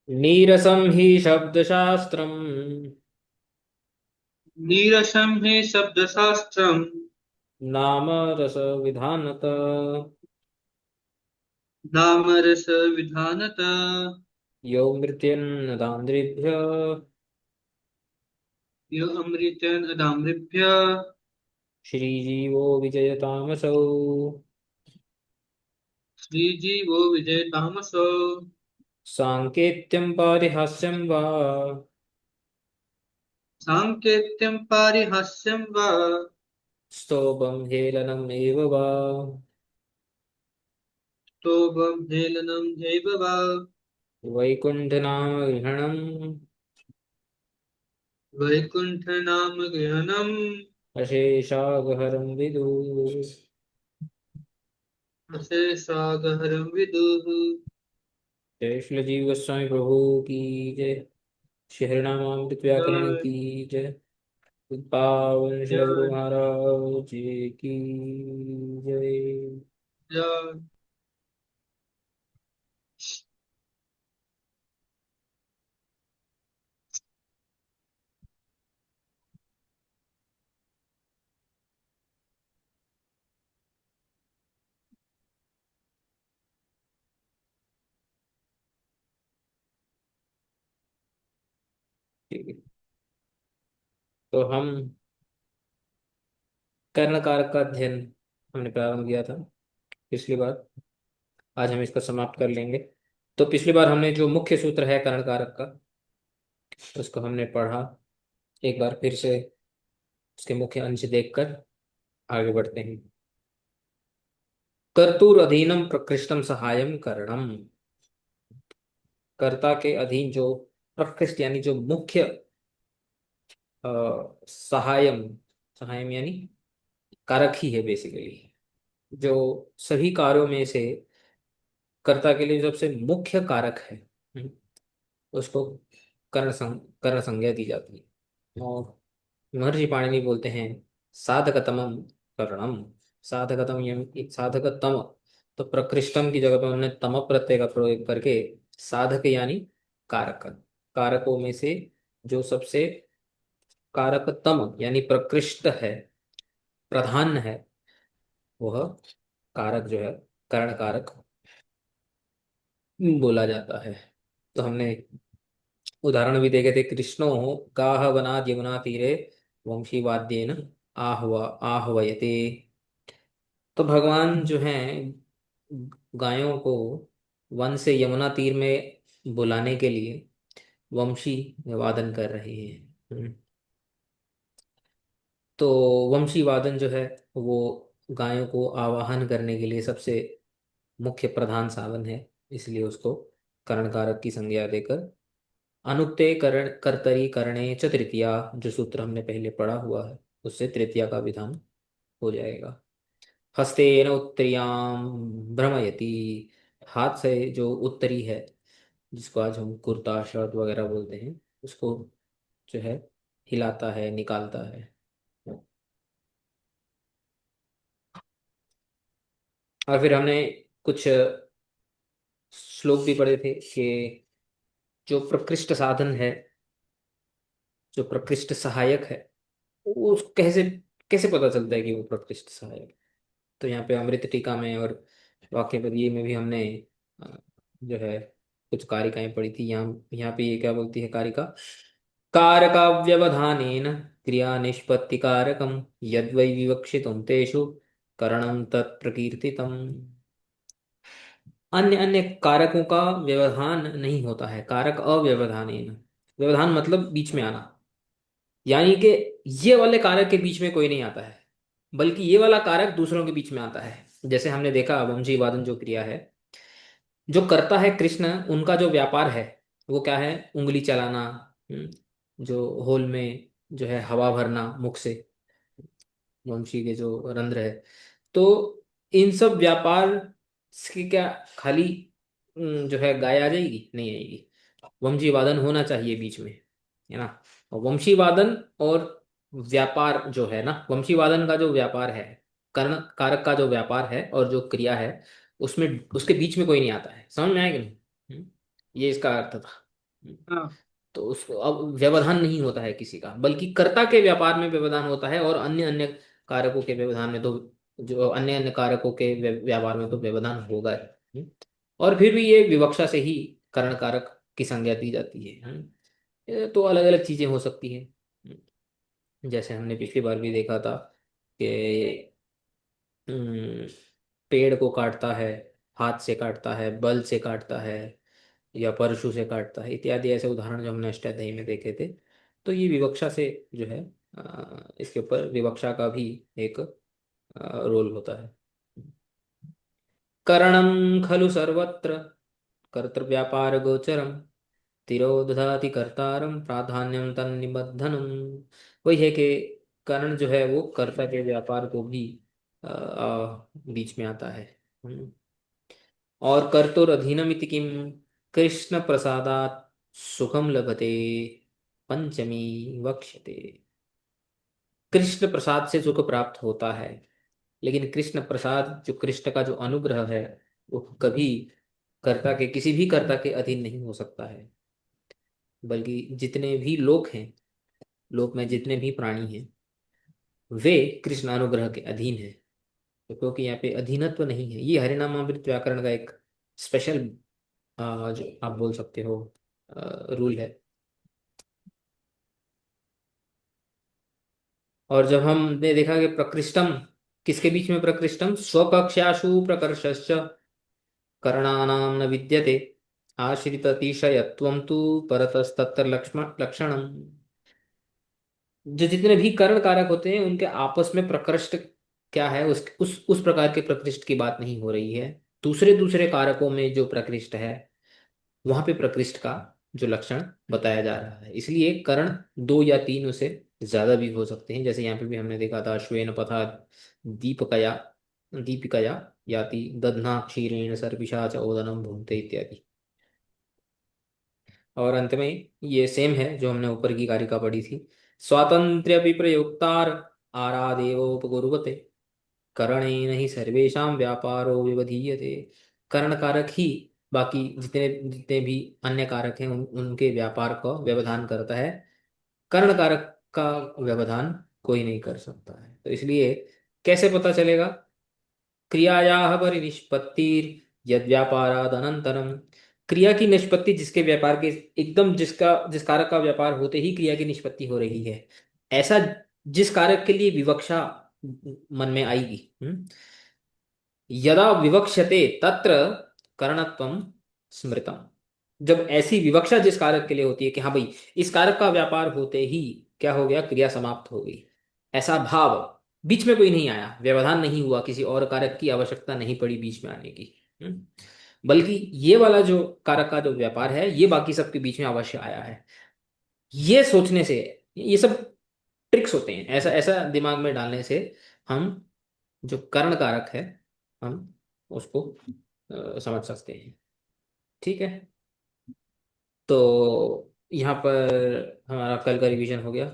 नीरसं हि शब्दशास्त्रम् नीरसं हि शब्दशास्त्रम् नाम रसविधानत। नामरसविधानता। यो मृत्यन्नदान्द्रिभ्य यो अमृतेन अदामृभ्य श्रीजीवो विजयतामसौ। श्रीजीवो विजयतामसो। साङ्केत्यं पारिहास्यं वा साङ्केत्यं पारिहास्यं वा स्तोभं हेलनम् एव वा स्तोभहेलनं चैव वा वैकुण्ठनाम गृहणम् वैकुण्ठनाम गहनम् अशेषागहरं विदुः। अशेषागहरं विदुः। जय श्री जीव गोस्वामी प्रभु की जय। श्री हरिनामामृत व्याकरण जय की जय। पावन श्री गुरु जय महाराज जी की जय। जय। ठीक है। तो हम कर्ण कारक का अध्ययन हमने प्रारंभ किया था पिछली बार। आज हम इसको समाप्त कर लेंगे। तो पिछली बार हमने जो मुख्य सूत्र है कर्ण कारक का उसको हमने पढ़ा। एक बार फिर से उसके मुख्य अंश देखकर आगे बढ़ते हैं। कर्तुर अधीनम प्रकृष्टम सहायम करणम। कर्ता के अधीन जो प्रकृष्ट यानी जो मुख्य सहायम सहायम यानी कारक ही है बेसिकली। जो सभी कार्यों में से कर्ता के लिए सबसे मुख्य कारक है। उसको कर्ण संज्ञा दी जाती है। और महर्षि पाणिनि बोलते हैं साधकतमम करणम। साधकतम यानी साधकतम। तो प्रकृष्टम की जगह पर उन्होंने तम प्रत्यय का प्रयोग करके साधक यानी कारक, कारकों में से जो सबसे कारकतम यानी प्रकृष्ट है, प्रधान है, वह कारक जो है कर्ण कारक बोला जाता है। तो हमने उदाहरण भी देखे थे। कृष्णो गाह वनाद यमुना तीरे वंशी वाद्येन आह्वयते। तो भगवान जो हैं गायों को वन से यमुना तीर में बुलाने के लिए वंशी वादन कर रहे हैं। तो वंशी वादन जो है वो गायों को आवाहन करने के लिए सबसे मुख्य प्रधान साधन है। इसलिए उसको करण कारक की संज्ञा देकर अनुक्ते करण कर्तरी करणे च तृतीया, जो सूत्र हमने पहले पढ़ा हुआ है उससे तृतीया का विधान हो जाएगा। हस्तेन उत्तरियाम भ्रमयति। हाथ से जो उत्तरी है जिसको आज हम कुर्ता शर्ट वगैरह बोलते हैं उसको जो है हिलाता है, निकालता है। और फिर हमने कुछ श्लोक भी पढ़े थे कि जो प्रकृष्ट साधन है, जो प्रकृष्ट सहायक है, वो कैसे कैसे पता चलता है कि वो प्रकृष्ट सहायक है। तो यहाँ पे अमृत टीका में और वाक्य पदीय में भी हमने अ, जो है कुछ कारिकाएं पढ़ी थी। यहाँ पे ये क्या बोलती है कारिका। कारकाव्यवधानेन क्रिया निष्पत्ति कारकम यद्वै विवक्षितुम तेषु करणम तत्प्रकीर्तितम। अन्य अन्य कारकों का व्यवधान नहीं होता है। कारक अव्यवधानेन, व्यवधान मतलब बीच में आना, यानी कि ये वाले कारक के बीच में कोई नहीं आता है बल्कि ये वाला कारक दूसरों के बीच में आता है। जैसे हमने देखा वंशी वादन जो क्रिया है, जो करता है कृष्ण, उनका जो व्यापार है वो क्या है, उंगली चलाना, जो होल में जो है हवा भरना मुख से, वंशी के जो रंध्र है। तो इन सब व्यापार की क्या खाली जो है गाय आ जाएगी, नहीं आएगी। वंशी वादन होना चाहिए बीच में, है ना। और वंशी वादन और व्यापार जो है ना, वंशी वादन का जो व्यापार है, कर्ण कारक का जो व्यापार है और जो क्रिया है उसमें उसके बीच में कोई नहीं आता है। समझ में आया कि नहीं? ये इसका अर्थ था। हाँ। तो उसको अब व्यवधान नहीं होता है किसी का, बल्कि कर्ता के व्यापार में व्यवधान होता है, और अन्य अन्य कारकों के व्यवधान में तो, जो अन्य अन्य कारकों के व्यापार में तो व्यवधान होगा ही। और फिर भी ये विवक्षा से ही करण कारक की संज्ञा दी जाती है। ये तो अलग अलग चीजें हो सकती हैं। जैसे हमने पिछली बार भी देखा था कि हम्म, पेड़ को काटता है, हाथ से काटता है, बल से काटता है, या परशु से काटता है, इत्यादि ऐसे उदाहरण जो हमने अष्टाध्यायी में देखे थे। तो ये विवक्षा से जो है, इसके ऊपर विवक्षा का भी एक रोल होता है। करणम खलु सर्वत्र कर्तव्यापार गोचरम, तिरोदधाति कर्तारम प्राधान्यम तन्निबद्धनम। वही है कि करण जो है वो कर्ता के व्यापार को भी बीच में आता है। हम्म। और कर्तुरधीनमिति किम, कृष्ण प्रसादात् सुखम लभते, पंचमी वक्ष्यते। कृष्ण प्रसाद से सुख प्राप्त होता है, लेकिन कृष्ण प्रसाद, जो कृष्ण का जो अनुग्रह है, वो कभी कर्ता के, किसी भी कर्ता के अधीन नहीं हो सकता है। बल्कि जितने भी लोग हैं, लोक में जितने भी प्राणी हैं, वे कृष्ण अनुग्रह के अधीन हैं। तो क्योंकि यहाँ पे अधीनत्व नहीं है, ये हरिनामामृत व्याकरण का एक स्पेशल, जो आप बोल सकते हो, रूल है। और जब हमने देखा कि प्रकृष्टम, किसके बीच में प्रकृष्टम, स्वकक्षाशु प्रकर्षश्च करणानां न विद्यते, आश्रित अतिशयत्वं तु परतस्तत्र लक्षणम। जो जितने भी करण कारक होते हैं उनके आपस में प्रकृष्ट क्या है, उस प्रकार के प्रकृष्ट की बात नहीं हो रही है। दूसरे दूसरे कारकों में जो प्रकृष्ट है, वहां पे प्रकृष्ट का जो लक्षण बताया जा रहा है। इसलिए करण दो या तीन से ज्यादा भी हो सकते हैं। जैसे यहाँ पे भी हमने देखा था, श्वेन पथा दीपकया, दीपिकया याति दध्ना क्षीरेण सर्पिषा च ओदनम भुंक्ते इत्यादि। और अंत में ये सेम है जो हमने ऊपर की कारिका पढ़ी थी, स्वातंत्र्य प्रयोक्तार आरादेवोपकुर्वते, करणेन ही सर्वेषां व्यापारो विवधीयते। कर्ण कारक ही बाकी जितने जितने भी अन्य कारक हैं उनके व्यापार का व्यवधान करता है। कर्ण कारक का व्यवधान कोई नहीं कर सकता है। तो इसलिए कैसे पता चलेगा, क्रियायाः परिनिष्पत्तिर यद व्यापाराद अनंतरम। क्रिया की निष्पत्ति, जिसके व्यापार के एकदम, जिस कारक का व्यापार होते ही क्रिया की निष्पत्ति हो रही है, ऐसा जिस कारक के लिए विवक्षा मन में आएगी, यदा विवक्ष्यते तत्र करणत्वम स्मृतम। जब ऐसी विवक्षा जिस कारक के लिए होती है कि हाँ भाई, इस कारक का व्यापार होते ही क्या हो गया, क्रिया समाप्त हो गई, ऐसा भाव, बीच में कोई नहीं आया, व्यवधान नहीं हुआ, किसी और कारक की आवश्यकता नहीं पड़ी बीच में आने की। हम्म? बल्कि ये वाला जो कारक का जो व्यापार है, ये बाकी सबके बीच में अवश्य आया है। ये सोचने से, ये सब ट्रिक्स होते हैं, ऐसा ऐसा दिमाग में डालने से हम जो कर्ण कारक है, हम उसको समझ सकते हैं। ठीक है। तो यहाँ पर हमारा कल का रिवीजन हो गया।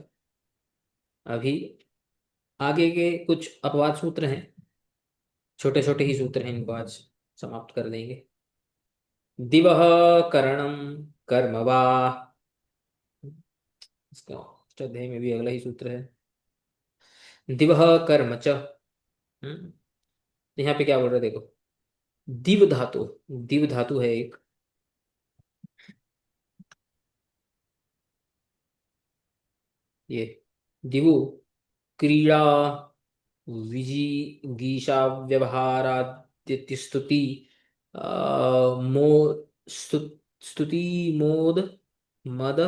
अभी आगे के कुछ अपवाद सूत्र हैं, छोटे छोटे ही सूत्र हैं, इनको आज समाप्त कर देंगे। दिवह करणम कर्म वा, इसका अष्टाध्यायी में भी अगला ही सूत्र है, दिवह कर्म च। यहाँ पे क्या बोल रहे हैं देखो, दिव धातु, दिव धातु है एक, ये दिवु क्रीड़ा विजिगीषा व्यवहाराद्यतिस्तुति, मो स्तु, स्तुति मोद मद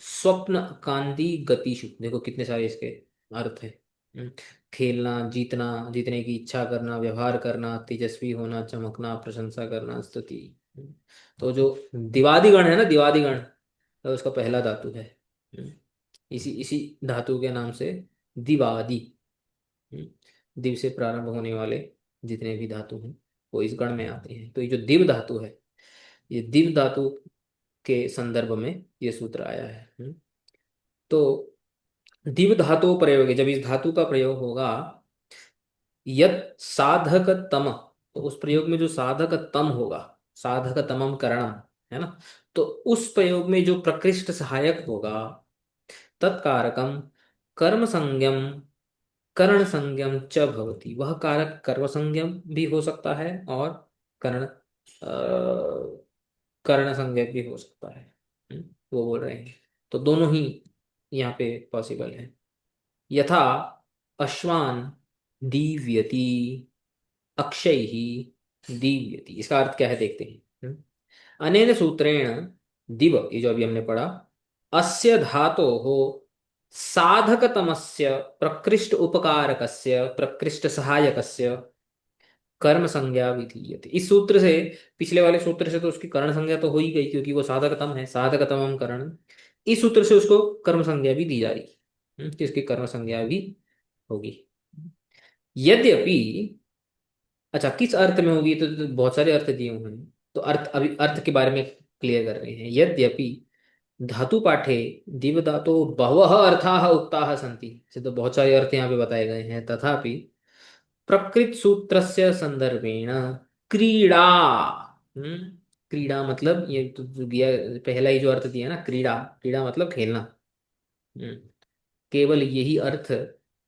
स्वप्न कांति गतिषु। देखो कितने सारे इसके अर्थ है। हम्म, खेलना, जीतना, जीतने की इच्छा करना, व्यवहार करना, तेजस्वी होना, चमकना, प्रशंसा करना, स्तुति। तो जो दिवादिगण है ना, दिवादिगण, तो उसका पहला धातु है। हम्म, इसी इसी धातु के नाम से दिवादि। दिव से प्रारंभ होने वाले जितने भी धातु हैं वो इस गण में आते हैं। तो ये जो दिव धातु है, ये दिव धातु के संदर्भ में ये सूत्र आया है। तो दिव धातु प्रयोग है, जब इस धातु का प्रयोग होगा, यत साधक तम, तो उस प्रयोग में जो साधक तम होगा, साधक तमम करणम, है ना। तो उस प्रयोग में जो प्रकृष्ट सहायक होगा, तत्कारकम कर्म संज्ञम कर्ण संज्ञम च भवति, वह कारक कर्म संज्ञम भी हो सकता है और कर्ण कर्ण संज्ञक भी हो सकता है। वो बोल रहे हैं तो दोनों ही यहाँ पे पॉसिबल है। यथा अश्वान दीव्यति अक्षय ही दीव्यति, इसका अर्थ क्या है देखते हैं। अनेन सूत्रेण दिव, ये जो अभी हमने पढ़ा, अस्य धातो हो साधकतमस्य प्रकृष्ट उपकारकस्य प्रकृष्ट सहायकस्य कर्म संज्ञा विधीयते। इस सूत्र से, पिछले वाले सूत्र से तो उसकी कर्ण संज्ञा तो हो ही गई, क्योंकि वो साधकतम है, साधकतमम कर्ण। इस सूत्र से उसको कर्म संज्ञा भी दी जा रही है, कि इसकी कर्म संज्ञा भी होगी। यद्यपि, अच्छा किस अर्थ में होगी, तो बहुत सारे अर्थ दिए हुए हैं, तो अर्थ अभी अर्थ के बारे में क्लियर कर रहे हैं। यद्यपि धातु पाठे दिव धातो बहवः अर्थाः उक्ताः सन्ति, से तो बहुत सारे अर्थ यहाँ पे बताए गए हैं, तथापि प्रकृत सूत्रस्य संदर्भेण क्रीड़ा, हम्म, क्रीड़ा मतलब ये तो दिया, पहला ही जो अर्थ दिया ना, क्रीड़ा, क्रीड़ा मतलब खेलना। हम्म, केवल यही अर्थ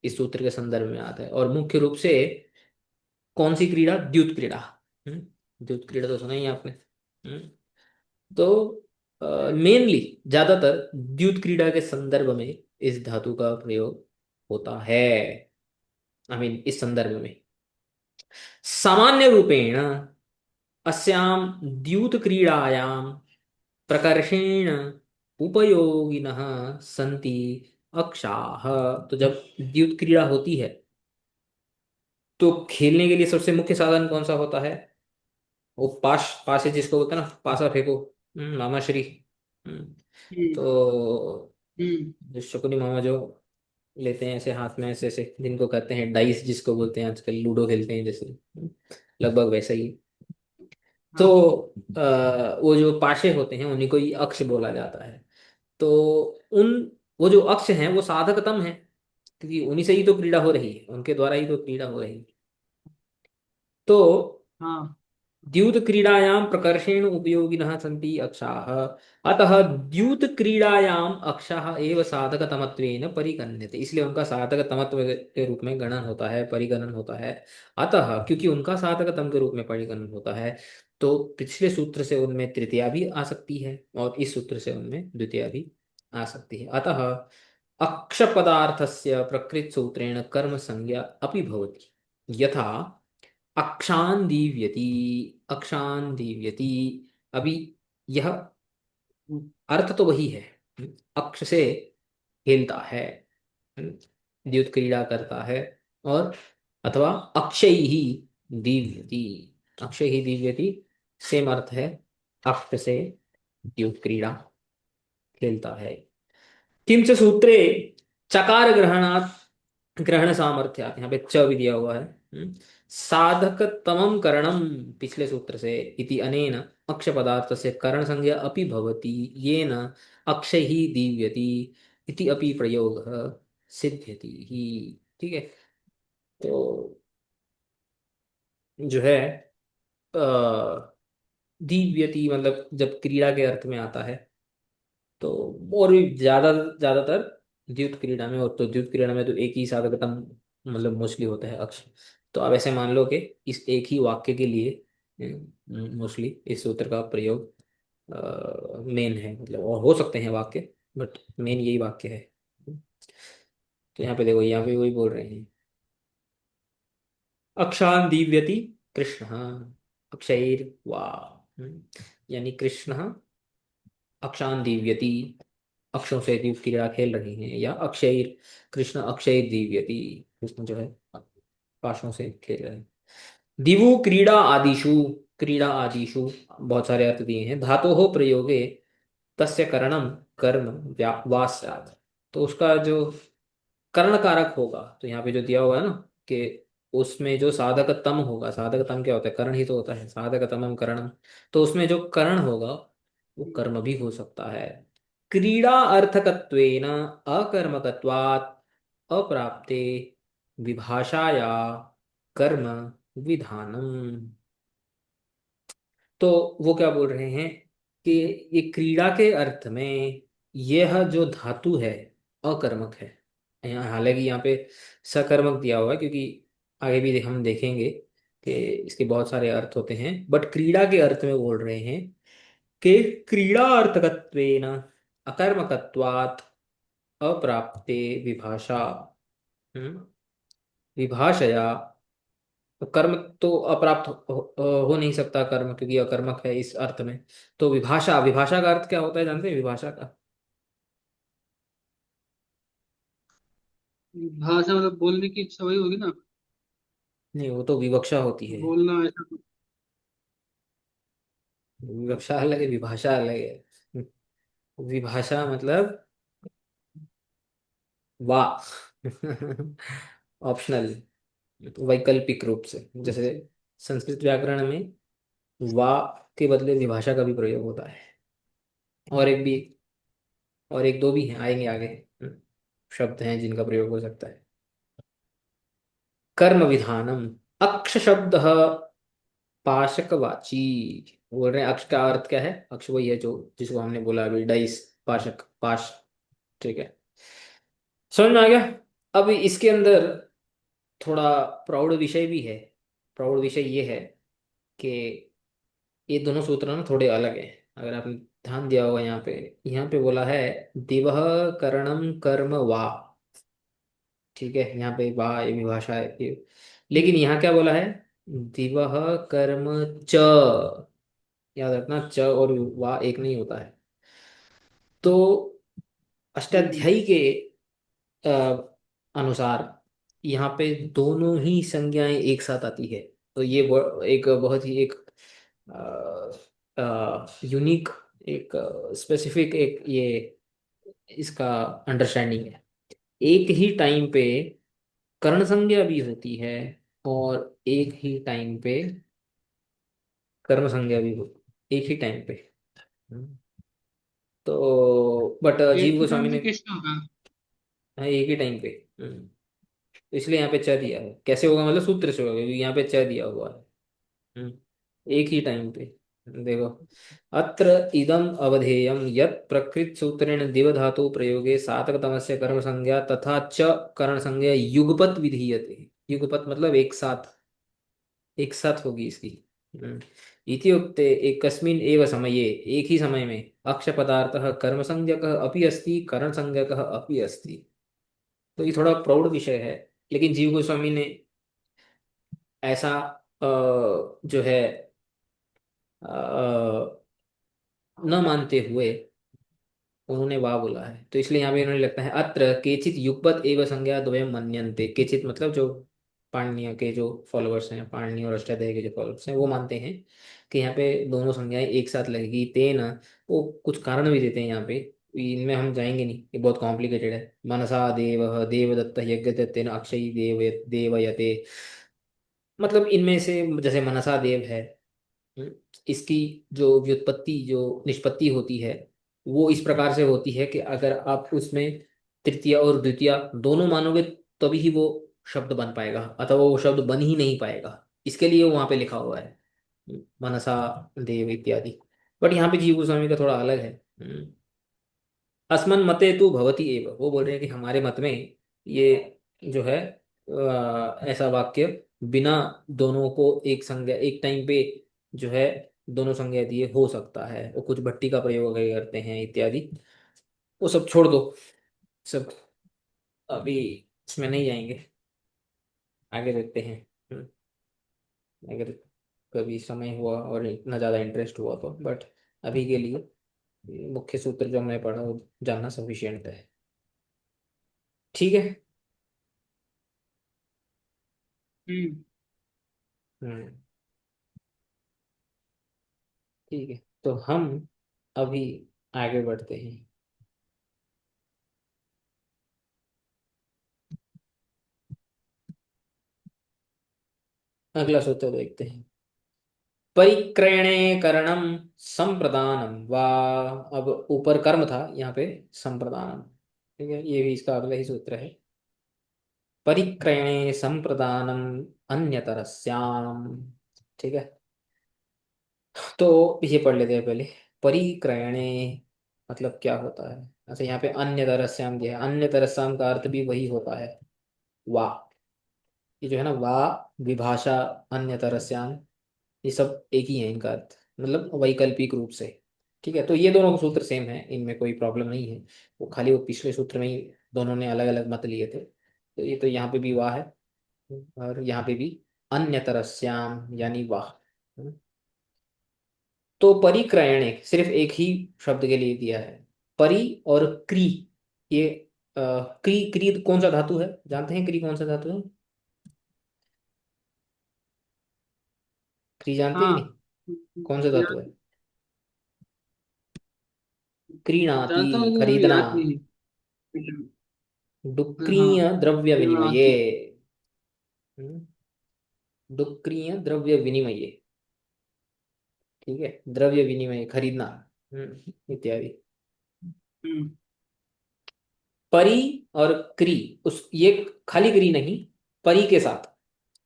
इस सूत्र के संदर्भ में आता है, और मुख्य रूप से कौन सी क्रीड़ा, द्युत क्रीड़ा। द्युत क्रीड़ा तो सुना ही आपने। हम्म, तो मेनली ज्यादातर द्युत क्रीड़ा के संदर्भ में इस धातु का प्रयोग होता है, आई मीन इस संदर्भ में। सामान्य रूपेण अस्यां द्यूत क्रीड़ायां प्रकर्षेण उपयोगिनः सन्ति अक्षाः। तो जब द्यूत क्रीड़ा होती है तो खेलने के लिए सबसे मुख्य साधन कौन सा होता है, वो पास है जिसको बोलते हैं ना, पासा फेंको, मामाश्री। हम्म, हम्म। तो हम्म। जो शकुनी मामा जो लेते हैं ऐसे हाथ में, ऐसे ऐसे, जिनको कहते हैं डाइस, जिसको बोलते हैं आजकल लूडो खेलते हैं जैसे, लगभग वैसा ही। तो हाँ। वो जो पाशे होते हैं उन्हीं को ही अक्ष बोला जाता है। तो उन, वो जो अक्ष हैं वो साधकतम है, क्योंकि उन्हीं से ही तो क्रीड़ा हो रही है, उनके द्वारा ही तो क्रीड़ा हो रही है। तो हाँ। द्यूत क्रीडायां प्रकर्षेण उपयोगिनः सन्ति अक्षाः, अतः द्यूत क्रीडायां अक्षाः एव साधकतमत्वेन परिगण्यते, इसलिए उनका साधकतमत्व के रूप में गणन होता है, परिगणन होता है। अतः क्योंकि उनका साधकतम के रूप में परिगणन होता है, तो पिछले सूत्र से उनमें तृतीया भी आ सकती है और इस सूत्र से उनमें द्वितीया भी आ सकती है। अतः अक्ष पदार्थस्य प्रकृत सूत्रेण कर्म संज्ञा अपि भवति। यथा अक्षान दीव्यति, अक्षान दीव्यति, अभी यह अर्थ तो वही है, अक्ष से खेलता है, द्युत क्रीड़ा करता है, और अथवा अक्षय ही दीव्यति, अक्षय ही दीव्यति सेम अर्थ है, अक्ष से द्युत क्रीड़ा खेलता है। किंच सूत्रे चकार ग्रहणात् ग्रहण सामर्थ्यात्, यहाँ पे च भी दिया हुआ है। साधक तमम करणम, पिछले सूत्र से, इति अनेन अक्ष पदार्थ से करण संज्ञा अपि भवति, येन अक्षय ही दीव्यति इति अपि प्रयोग सिद्ध्यति ही। ठीक है। तो जो है अ, दीव्यति मतलब जब क्रीड़ा के अर्थ में आता है, तो और भी ज्यादातर द्युत क्रीड़ा में, और तो द्युत क्रीड़ा में तो एक ही साधकतम मतलब मोस्टली होता है अक्ष। तो आप ऐसे मान लो कि इस एक ही वाक्य के लिए मोस्टली इस सूत्र का प्रयोग मेन है, मतलब और हो सकते हैं वाक्य, बट मेन यही वाक्य है। तो यहाँ पे देखो, यहाँ पे वही बोल रहे हैं, अक्षान दीव्यति कृष्ण अक्षैर वाह, यानी कृष्ण अक्षान दीव्यति, अक्षों से दीप क्रीड़ा खेल रहे हैं, या अक्षय, कृष्ण अक्षय दीव्यति, कृष्ण जो है पाशों से खेल रहे हैं। दिवु क्रीड़ा आदिषु, क्रीड़ा आदिषु बहुत सारे अर्थ दिए हैं। धातो हो प्रयोगे तस्य करणम कर्म वा स्यात्, तो उसका जो कर्ण कारक होगा, तो यहाँ पे जो दिया हुआ है ना, कि उसमें जो साधक तम होगा, साधक तम क्या होता है, कर्ण ही तो होता है, साधक तमम करणम, तो उसमें जो कर्ण होगा वो कर्म भी हो सकता है। क्रीड़ा अर्थकत्वेन अकर्मकत्वात् अप्राप्ते विभाषाया कर्म विधानम। तो वो क्या बोल रहे हैं, कि ये क्रीड़ा के अर्थ में यह जो धातु है अकर्मक है। यहाँ हालांकि यहाँ पे सकर्मक दिया हुआ है, क्योंकि आगे भी हम देखेंगे कि इसके बहुत सारे अर्थ होते हैं, बट क्रीड़ा के अर्थ में बोल रहे हैं कि क्रीड़ा अर्थकत्वेन अकर्मकत्वात् अप्राप्ते विभाषा। हम्म, विभाषया। तो कर्म तो अप्राप्त हो नहीं सकता कर्म, क्योंकि अकर्मक है इस अर्थ में। तो विभाषा, विभाषा का अर्थ क्या होता है जानते हैं विभाषा का? भाषा मतलब बोलने की इच्छा वही होगी ना। नहीं, वो तो विवक्षा होती है। बोलना ऐसा कुछ। विवक्षा अलग है, विभाषा अलग है। विभाषा मतलब वाह। ऑप्शनल, वैकल्पिक रूप से। जैसे अच्छा। संस्कृत व्याकरण में वाह के बदले विभाषा का भी प्रयोग होता है। और एक भी, और एक दो भी हैं, आएंगे आगे। शब्द हैं जिनका प्रयोग हो सकता है। कर्म विधानम, अक्ष शब्द पाशकवाची। बोल रहे हैं अक्ष का अर्थ क्या है? अक्ष वही है जो जिसको हमने बोला अभी, डाइस, पाशक, पाश। ठीक है, समझ में आ गया। अब इसके अंदर थोड़ा प्राउड विषय भी है। प्राउड विषय ये है कि ये दोनों सूत्र ना थोड़े अलग हैं। अगर आपने ध्यान दिया होगा, यहाँ पे बोला है दिवह करणम कर्म वा। ठीक है, यहाँ पे वाह ये विभाषा है ये। लेकिन यहाँ क्या बोला है? दिवह कर्म च। याद रखना, च और वाह एक नहीं होता है। तो हम्म। अष्टाध्यायी के अ, अनुसार यहाँ पे दोनों ही संज्ञाएं एक साथ आती है। तो ये एक बहुत ही एक यूनिक, एक स्पेसिफिक, एक ये इसका अंडरस्टैंडिंग है। एक ही टाइम पे कर्ण संज्ञा भी होती है, और एक ही टाइम पे कर्म संज्ञा भी होती, एक ही टाइम पे। हम्म। तो बट एक जीव ही गोस्वामी टाइम पे ने, कैसे होगा? हाँ एक ही टाइम पे। तो इसलिए यहाँ पे च दिया है। कैसे होगा मतलब सूत्र से होगा, क्योंकि यहाँ पे च दिया हुआ है। एक ही टाइम पे। देखो, अत्र इदम अवधेयम यत् प्रकृत सूत्रेण दिव धातु प्रयोगे सातकतमस्य कर्म संज्ञा तथा च करण संज्ञा युगपत विधीयते। युगपत मतलब एक साथ, एक साथ होगी इसकी। हम्म। इति उक्ते एकस्मिन् एव समये, एक ही समय में अक्ष पदार्थः कर्म संज्ञकः अपि अस्ति करण संज्ञकः अपि अस्ति। तो ये थोड़ा प्रौढ़ विषय है, लेकिन जीव गोस्वामी ने ऐसा जो है न मानते हुए उन्होंने वाह बोला है। तो इसलिए यहाँ पे इन्होंने लगता है अत्र केचित युगपत एवं संज्ञा द्वयम मन्यन्ते। केचित मतलब जो पाणिनीय के जो फॉलोअर्स हैं, पाणिनी और अष्टाध्यायी के जो फॉलोअर्स हैं, वो मानते हैं कि यहाँ पे दोनों संज्ञाएं एक साथ लगेगी। तेन, वो कुछ कारण भी देते हैं यहाँ पे, इनमें हम जाएंगे नहीं, ये बहुत कॉम्प्लिकेटेड है। मनसा देव देवदत्त यज्ञ तेन अक्षयी देवयते। मतलब इनमें से जैसे मनसा देव है, हम्म, इसकी जो व्युत्पत्ति, जो निष्पत्ति होती है, वो इस प्रकार से होती है कि अगर आप उसमें तृतीया और द्वितीया दोनों मानोगे, तभी ही वो शब्द बन पाएगा, अथवा वो शब्द बन ही नहीं पाएगा। इसके लिए वहां पे लिखा हुआ है मनसा देव इत्यादि। बट यहाँ पे जीव गोस्वामी का थोड़ा अलग है। अस्मन मते तु भवति एव, वो बोल रहे हैं कि हमारे मत में ये जो है ऐसा वाक्य बिना दोनों को एक संज्ञा, एक टाइम पे जो है दोनों संज्ञा दिए हो सकता है। वो कुछ भट्टी का प्रयोग अगर करते हैं इत्यादि, वो सब छोड़ दो। सब अभी इसमें नहीं जाएंगे, आगे देखते हैं। अगर कभी समय हुआ और इतना ज़्यादा इंटरेस्ट हुआ तो, बट अभी के लिए मुख्य सूत्र जो हमने पढ़ा वो जानना सफिशियंट है। ठीक है। हम्म। हम्म। ठीक है, तो हम अभी आगे बढ़ते हैं। अगला सूत्र देखते हैं। परिक्रयणे करणम संप्रदानम वा। अब ऊपर कर्म था, यहाँ पे संप्रदानम। ठीक है, ये भी इसका अगला ही सूत्र है। परिक्रयणे संप्रदानम अन्यतरस्याम। ठीक है, तो ये पढ़ लेते हैं पहले। परिक्रयणे मतलब क्या होता है? अच्छा, यहाँ पे अन्य तरस्याम दिया है, अन्य तरस्याम का अर्थ भी वही होता है, वाह। ये जो है ना, वाह विभाषा अन्य तरस्याम, ये सब एक ही है इनका अर्थ, मतलब वैकल्पिक रूप से। ठीक है, तो ये दोनों सूत्र सेम है, इनमें कोई प्रॉब्लम नहीं है। वो खाली वो पिछले सूत्र में ही दोनों ने अलग अलग मत लिए थे, तो ये तो यहाँ पे भी वाह है, और यहाँ पे भी अन्य तरस्याम यानी वाह। तो परिक्रयणे सिर्फ एक ही शब्द के लिए दिया है, परि और क्री। ये क्री, क्री कौन सा धातु है, जानते हैं क्री कौन सा धातु है? क्री जानते हैं कि नहीं, हाँ, कौन सा धातु है? क्रीणाति, जानता हूँ लेकिन मुझे खरीदना। याद नहीं है। हाँ, डुक्रीय द्रव्य विनिमये। क्रीणाति। हम्म, डुक्रीय द्रव्य विनिमये। ठीक है, द्रव्य विनिमय, खरीदना, इत्यादि। हम्म। परी और क्री, उस ये खाली क्री नहीं, परी के साथ।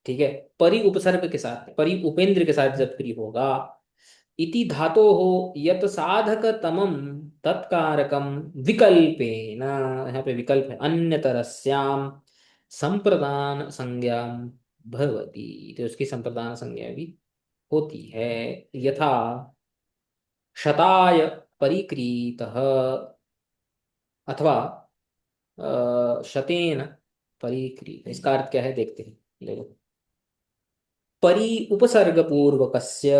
ठीक है, परी उपसर्ग के साथ, परी उपेंद्र के साथ जब क्री होगा, इति धातो हो यत साधक तमम तत्कारकम विकल्पेन, यहाँ पे विकल्प है, अन्यतरस्याम संप्रदान संज्ञाम भवति, तो उसकी संप्रदान संज्ञा भी होती है। यथा शताय परिक्रीतः, अथवा शतेन परिक्रीत, इसका अर्थ क्या है देखते हैं, देखो। परि उपसर्ग पूर्वकस्य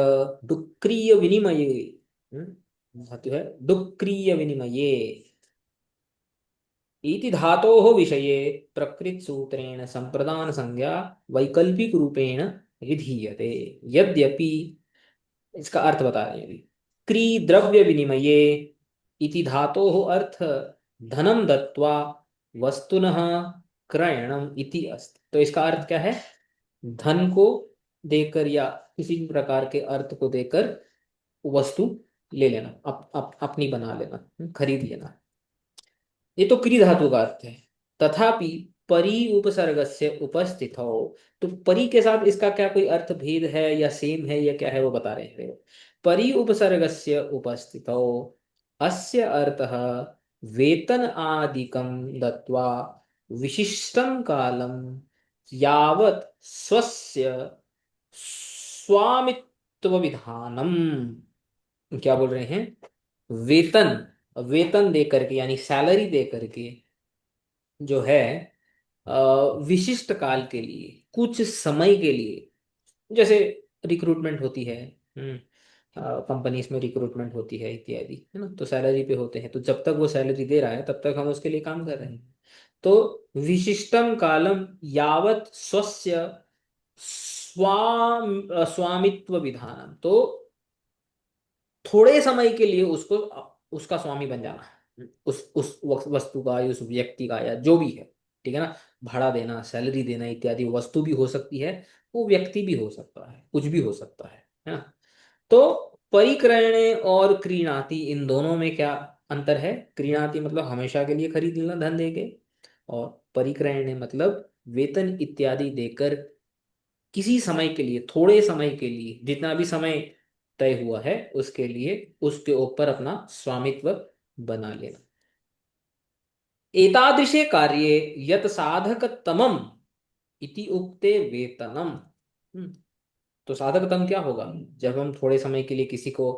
डुक्रीय विनिमये, धातु है डुक्रीय विनिमये, इति धातोः विषये प्रकृत सूत्रेण संप्रदान संज्ञा वैकल्पिक रूपेण विधीयते। यद्यपि, इसका अर्थ बता रहे हैं अभी, क्री द्रव्य विनिमये इति धातोः अर्थ धनम दत्वा वस्तुनः क्रयणम इति अस्ति। तो इसका अर्थ क्या है? धन को देकर या किसी भी प्रकार के अर्थ को देकर वस्तु ले लेना, अपनी बना लेना, खरीद लेना। ये तो क्री धातु का अर्थ है। तथापि परी उपसर्गस्य उपस्थितौ, तो परी के साथ इसका क्या कोई अर्थ भेद है या सेम है या क्या है, वो बता रहे हैं देखो। परी उपसर्गस्य उपस्थितौ अस्य अर्थः वेतन आदिकं दत्वा विशिष्टं कालं यावत् स्वस्य स्वामित्व विधानम, क्या बोल रहे हैं? वेतन, वेतन दे करके यानी सैलरी दे करके, जो है अ, विशिष्ट काल के लिए, कुछ समय के लिए, जैसे रिक्रूटमेंट होती है, कंपनीज में रिक्रूटमेंट होती है इत्यादि, है ना, तो सैलरी पे होते हैं, तो जब तक वो सैलरी दे रहा है तब तक हम उसके लिए काम कर रहे हैं। तो विशिष्टम कालम यावत स्वस्य स्वामित्व विधानम, तो थोड़े समय के लिए उसको उसका स्वामी बन जाना, उस वस्तु का या उस व्यक्ति का या जो भी है। ठीक है ना, भाड़ा देना, सैलरी देना इत्यादि, वस्तु भी हो सकती है, वो व्यक्ति भी हो सकता है, कुछ भी हो सकता है ना। तो परिक्रयणे और क्रीणाति, इन दोनों में क्या अंतर है? क्रीणाति मतलब हमेशा के लिए खरीद लेना धन देके, और परिक्रयणे मतलब वेतन इत्यादि देकर किसी समय के लिए, थोड़े समय के लिए, जितना भी समय तय हुआ है उसके लिए उसके ऊपर अपना स्वामित्व बना लेना। एतादृशे कार्ये यत साधकतमम इति उक्ते वेतनम। तो साधकतम क्या होगा? जब हम थोड़े समय के लिए किसी को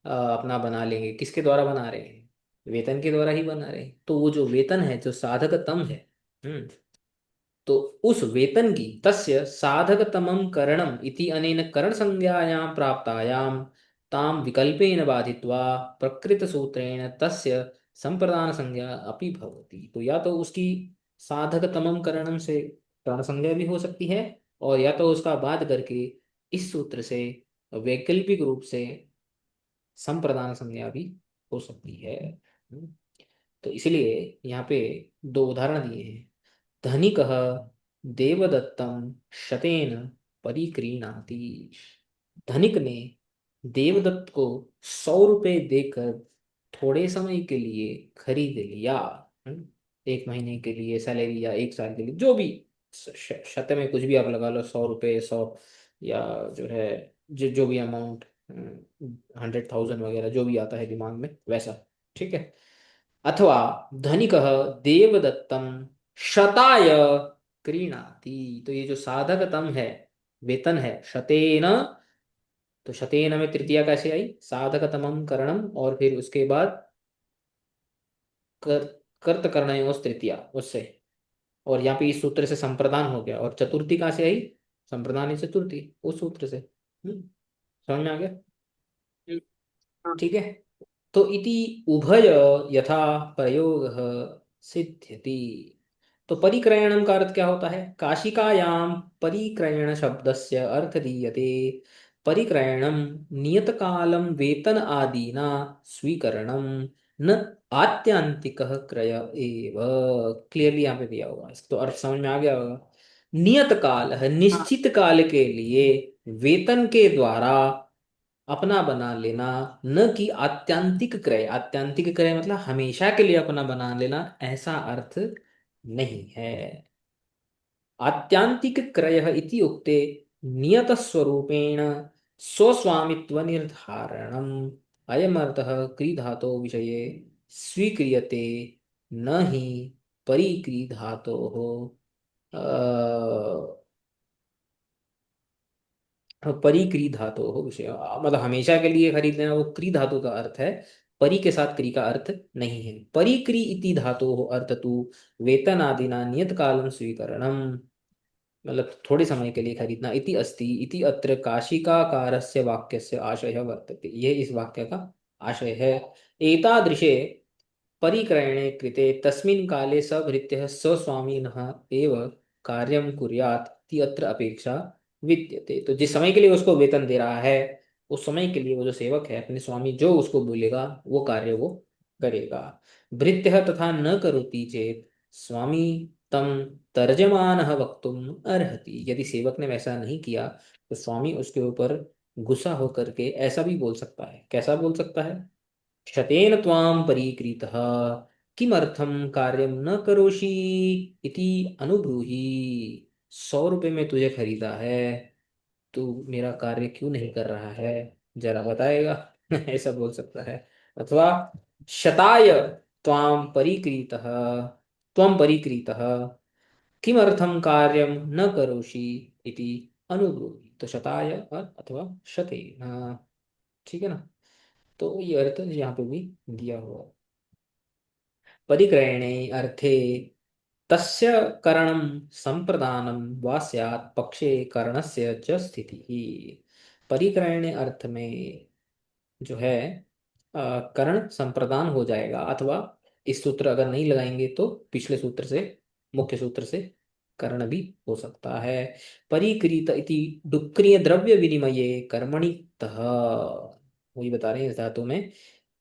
अपना बना लेंगे, किसके द्वारा बना रहे हैं? वेतन के द्वारा ही बना रहे हैं, तो वो जो वेतन है, जो साधकतम है, हम्म, तो उस वेतन की, तस्य साधकतमं करणम इति अनेन करण संज्ञायां प्राप्तायां ताम विकल्पेन बाधित्वा प्रकृत सूत्रेण तस्य संप्रदान संज्ञा अपि भवति। तो या तो उसकी साधकतमं करणम से करण संज्ञा भी हो सकती है, और या तो उसका बाध करके इस सूत्र से वैकल्पिक रूप से संप्रदान संज्ञा भी हो सकती है। हम्म, तो इसलिए यहाँ पे दो उदाहरण दिए हैं। धनिक देवदत्तम शतेन परिक्रीणाति, धनिक ने देवदत्त को 100 रुपये देकर थोड़े समय के लिए खरीद लिया। एक महीने के लिए सैलरी या एक साल के लिए, जो भी, शत में कुछ भी आप लगा लो, 100 रुपये, 100, या जो है जो जो भी अमाउंट 100,000 वगैरह जो भी आता है दिमाग में वैसा। ठीक है। अथवा धनिकः देवदत्तम शताय क्रीणाति। तो ये जो साधकतम है, वेतन है, शतेन, तो शतेन में तृतीया कैसे आई, साधकतमम करणम, और फिर उसके बाद कर, कर्त कर्णयोस तृतीया उससे, और यहाँ पे इस सूत्र से संप्रदान हो गया, और चतुर्थी कहाँ से आई, संप्रदान चतुर्थी, उस सूत्र से। समझ में आ गया। हम्म, हाँ ठीक है। तो इति उभय यथा प्रयोग सिद्ध्यति। तो परिक्रयणम का अर्थ क्या होता है, काशिकायाम परिक्रयण शब्दस्य अर्थ दीयते परिक्रयणम नियत कालम वेतन आदीना स्वीकरणम न आत्यंतिक क्रय एव। क्लियरली यहाँ पे दिया हुआ है, तो अर्थ समझ में आ गया होगा। नियत काल है, हाँ निश्चित काल के लिए वेतन के द्वारा अपना बना लेना, न कि आत्यंतिक क्रय। आत्यंतिक क्रय मतलब हमेशा के लिए अपना बना लेना, ऐसा अर्थ नहीं है। आत्यंतिक क्रय इति उक्ते नियत स्वरूपेण स्वस्वामित्व निर्धारणम अयमर्थः क्री धातो विषये स्वीक्रियते, न ही परिक्री धातो हो परिक्री धातु हो विषय, मतलब हमेशा के लिए खरीद लेना, वो क्री धातु का अर्थ है, परी के साथ क्री का अर्थ नहीं है। परिक्री इति धातु हो अर्थ तु वेतन आदिना नियत कालम स्वीकरणम, मतलब थोड़े समय के लिए खरीदना। इति अस्ति इति अत्र काशिकाकारस्य वाक्यस्य आशयः वर्तते, ये इस वाक्य का आशय है। एतादृशे परिक्रयणे कृते तस्मिन् काले स भृत्यः स्वस्वामिनः एव कार्यं कुर्यात् इति अत्र अपेक्षा विद्यते। तो जिस समय के लिए उसको वेतन दे रहा है, उस समय के लिए वो जो सेवक है, अपने स्वामी जो उसको बोलेगा वो कार्य वो करेगा। भृत्यः तथा न करोति चेत स्वामी तम तर्जमानः वक्तुम अर्हति। यदि सेवक ने वैसा नहीं किया तो स्वामी उसके ऊपर गुस्सा होकर के ऐसा भी बोल सकता है। कैसा बोल सकता है, शतेन त्वां परीक्रीतः किमर्थं कार्यं न करोषि इति अनुभ्रूहि। 100 रुपये में तुझे खरीदा है, तू मेरा कार्य क्यों नहीं कर रहा है, जरा बताएगा। ऐसा बोल सकता है। अथवा शताय त्वां परीक्रीतः, त्वं परीक्रीतः किमर्थं कार्यं न करोषि इति अनुभ्रूहि। तो शताय अथवा शतेन। ठीक है ना। तो ये अर्थ यहाँ पे भी दिया हुआ है। परिग्रहणे अर्थे तस्य करणं संप्रदानं वा स्यात् पक्षे करणस्य च स्थितिः। परिग्रहणे अर्थ में जो है करण संप्रदान हो जाएगा, अथवा इस सूत्र अगर नहीं लगाएंगे तो पिछले सूत्र से, मुख्य सूत्र से करण भी हो सकता है। परिक्रीत इति डुक्रिय द्रव्य विनिमये कर्मणि तः, वही बता रहे हैं इस धातु में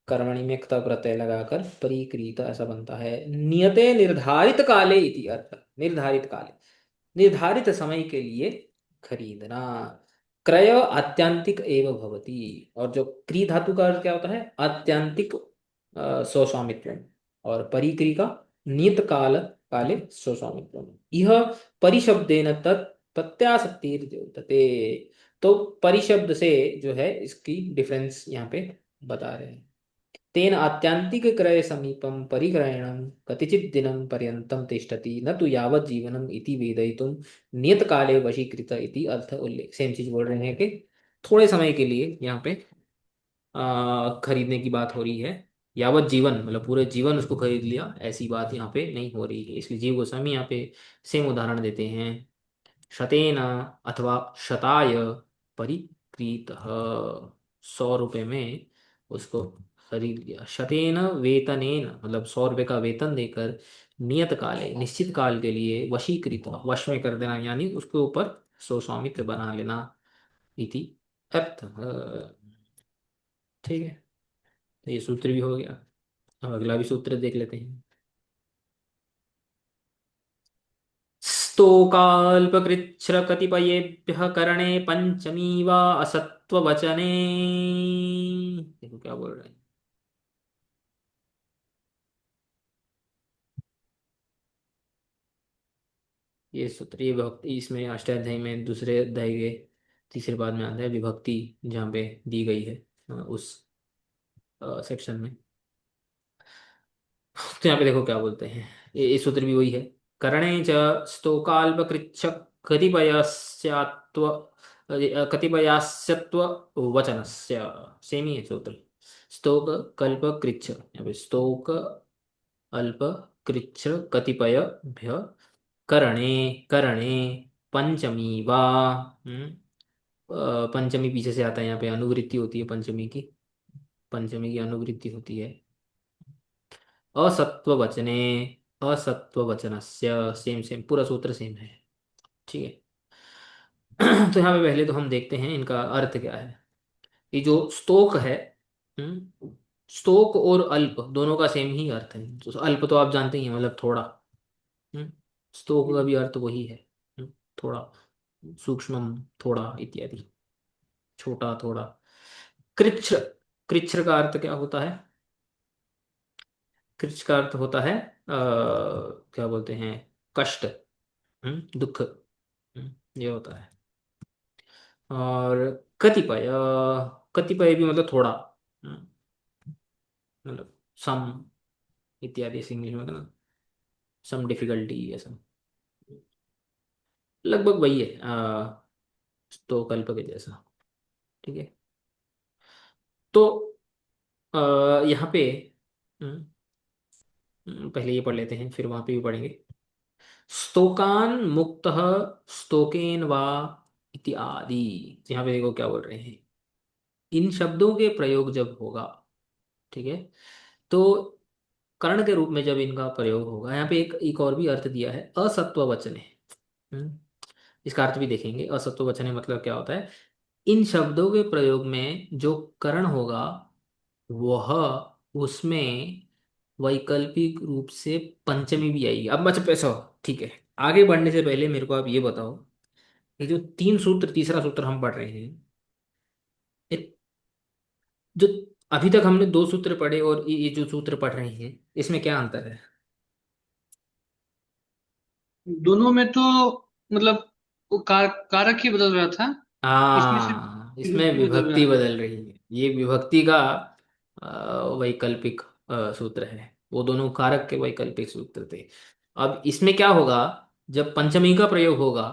कर्मणि में क्ता प्रत्यय लगाकर परिक्रीत ऐसा बनता है। नियते निर्धारित काले इति अर्थ, निर्धारित काले, निर्धारित समय के लिए खरीदना। क्रय आत्यंतिक एव भवति, और जो क्री धातु का अर्थ क्या होता है, आत्यंतिक स्वस्वामित्व, और परिक्री का नियत काल काले स्वस्वामित्व। यह परिशब्देन तत् प्रत्यासक्ति द्योतते। तो परिशब्द से जो है इसकी डिफरेंस यहाँ पे बता रहे हैं। तेन आत्यंतिक क्रय समीपम परिक्रयणं कतिचित् दिनं पर्यन्तं तिष्ठति न तो यावत् जीवनम इति वेदयितुम नियत काले वशीकृत इति अर्थ उल्लेख। सेम चीज बोल रहे हैं कि थोड़े समय के लिए यहाँ पे खरीदने की बात हो रही है। यावत जीवन मतलब पूरे जीवन उसको खरीद लिया, ऐसी बात यहाँ पे नहीं हो रही है। इसलिए जीव गोस्वामी यहाँ पे सेम उदाहरण देते हैं। शतेन अथवा शताय परिक्रीत, 100 रुपये में उसको खरीद लिया। शतेन वेतनेन मतलब 100 रुपये का वेतन देकर, नियत काले निश्चित काल के लिए, वशीकृत वश में कर देना, यानी उसके ऊपर स्वस्वामित्व बना लेना, इति अर्थ। ठीक है। तो ये सूत्र भी हो गया। अब अगला भी सूत्र देख लेते हैं। स्तोकाल्पकृच्छ्र कतिपयेभ्यः करणे पंचमी वा असत्ववचने। देखो क्या बोल रहे हैं। ये सूत्र, ये भक्ति इसमें अष्टाध्यायी में दूसरे अध्याय के तीसरे पाद में आता है विभक्ति, जहाँ पे दी गई है उस सेक्शन में। तो यहाँ पे देखो क्या बोलते हैं, ये सूत्र भी वही है। करणे च स्तोकाल्पकृच्छ कतिपयस्यात्व कतिपयास्यत्व वचनस्य। सेम ही है सूत्र। स्तोक कल्प कृच्छ, यहाँ पे स्तोक अल्प कृच्छ कतिपय भ्य करणे, करणे पंचमी वा। हम्म, पंचमी पीछे से आता है, यहाँ पे अनुवृत्ति होती है पंचमी की। पंचमी की अनुवृत्ति होती है असत्ववचने, असत्ववचनस्य। सेम सेम पूरा सूत्र सेम है। ठीक है। तो यहाँ पे पहले तो हम देखते हैं इनका अर्थ क्या है। ये जो स्तोक है, स्तोक और अल्प दोनों का सेम ही अर्थ है। तो अल्प तो आप जानते ही हैं, मतलब थोड़ा। हम्म, स्तोक का भी अर्थ वही है। थोड़ा, सूक्ष्म, थोड़ा इत्यादि, छोटा, थोड़ा। कृच्छ, कृच्छ का अर्थ क्या होता है? कृच्छ का अर्थ होता है क्या बोलते हैं, कष्ट, दुख, ये होता है। और कतिपय, कतिपय भी मतलब थोड़ा, मतलब सम इत्यादि ऐसे इंग्लिश में होता है ना, सम डिफिकल्टी ऐसा। लगभग वही है तो कल्प के जैसा। ठीक है। तो यहाँ पे हम्म, पहले ये पढ़ लेते हैं, फिर वहां पे भी पढ़ेंगे। स्तोकान मुक्त, स्तोकेन वा इत्यादि। यहाँ पे देखो क्या बोल रहे हैं। इन शब्दों के प्रयोग जब होगा, ठीक है, तो कर्ण के रूप में जब इनका प्रयोग होगा, यहाँ पे एक और भी अर्थ दिया है, असत्व वचने। हम्म, इसका अर्थ भी देखेंगे। असत्व वचने मतलब क्या होता है? इन शब्दों के प्रयोग में जो कर्ण होगा, वह, उसमें वैकल्पिक रूप से पंचमी भी आएगी। अब मतलब ऐसा हो, ठीक है। आगे बढ़ने से पहले मेरे को आप ये बताओ, ये जो तीन सूत्र, तीसरा सूत्र हम पढ़ रहे हैं, ये जो अभी तक हमने दो सूत्र पढ़े और ये जो सूत्र पढ़ रहे हैं, इसमें क्या अंतर है? दोनों में तो मतलब वो कारक ही बदल रहा था। इसमें सिर्फ हाँ, इसमें विभक्ति बदल रहा विभक्ति है। बदल रही है। ये विभक्ति का वैकल्पिक सूत्र है। वो दोनों कारक के वैकल्पिक सूत्र थे। अब इसमें क्या होगा, जब पंचमी का प्रयोग होगा,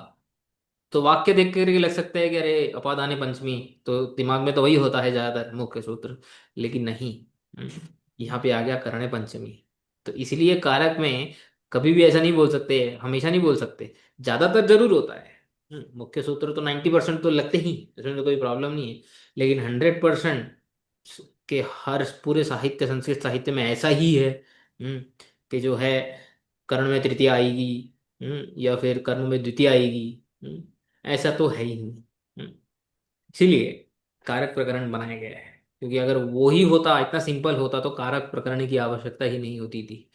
तो वाक्य देख कर ये लग सकता है कि अरे अपादाने पंचमी, तो दिमाग में तो वही होता है ज्यादातर मुख्य सूत्र। लेकिन नहीं, यहाँ पे आ गया करणे पंचमी। तो इसीलिए कारक में कभी भी ऐसा नहीं बोल सकते, हमेशा नहीं बोल सकते, ज्यादातर जरूर होता है। मुख्य सूत्र तो 90% तो लगते ही, इसमें तो कोई प्रॉब्लम नहीं है। लेकिन 100% के हर पूरे साहित्य, संस्कृत साहित्य में ऐसा ही है कि जो है कर्ण में तृतीय आएगी, या फिर कर्ण में द्वितीय आएगी। ऐसा तो है ही नहीं। इसीलिए कारक प्रकरण बनाया गया है। क्योंकि अगर वो ही होता, इतना सिंपल होता, तो कारक प्रकरण की आवश्यकता ही नहीं होती थी।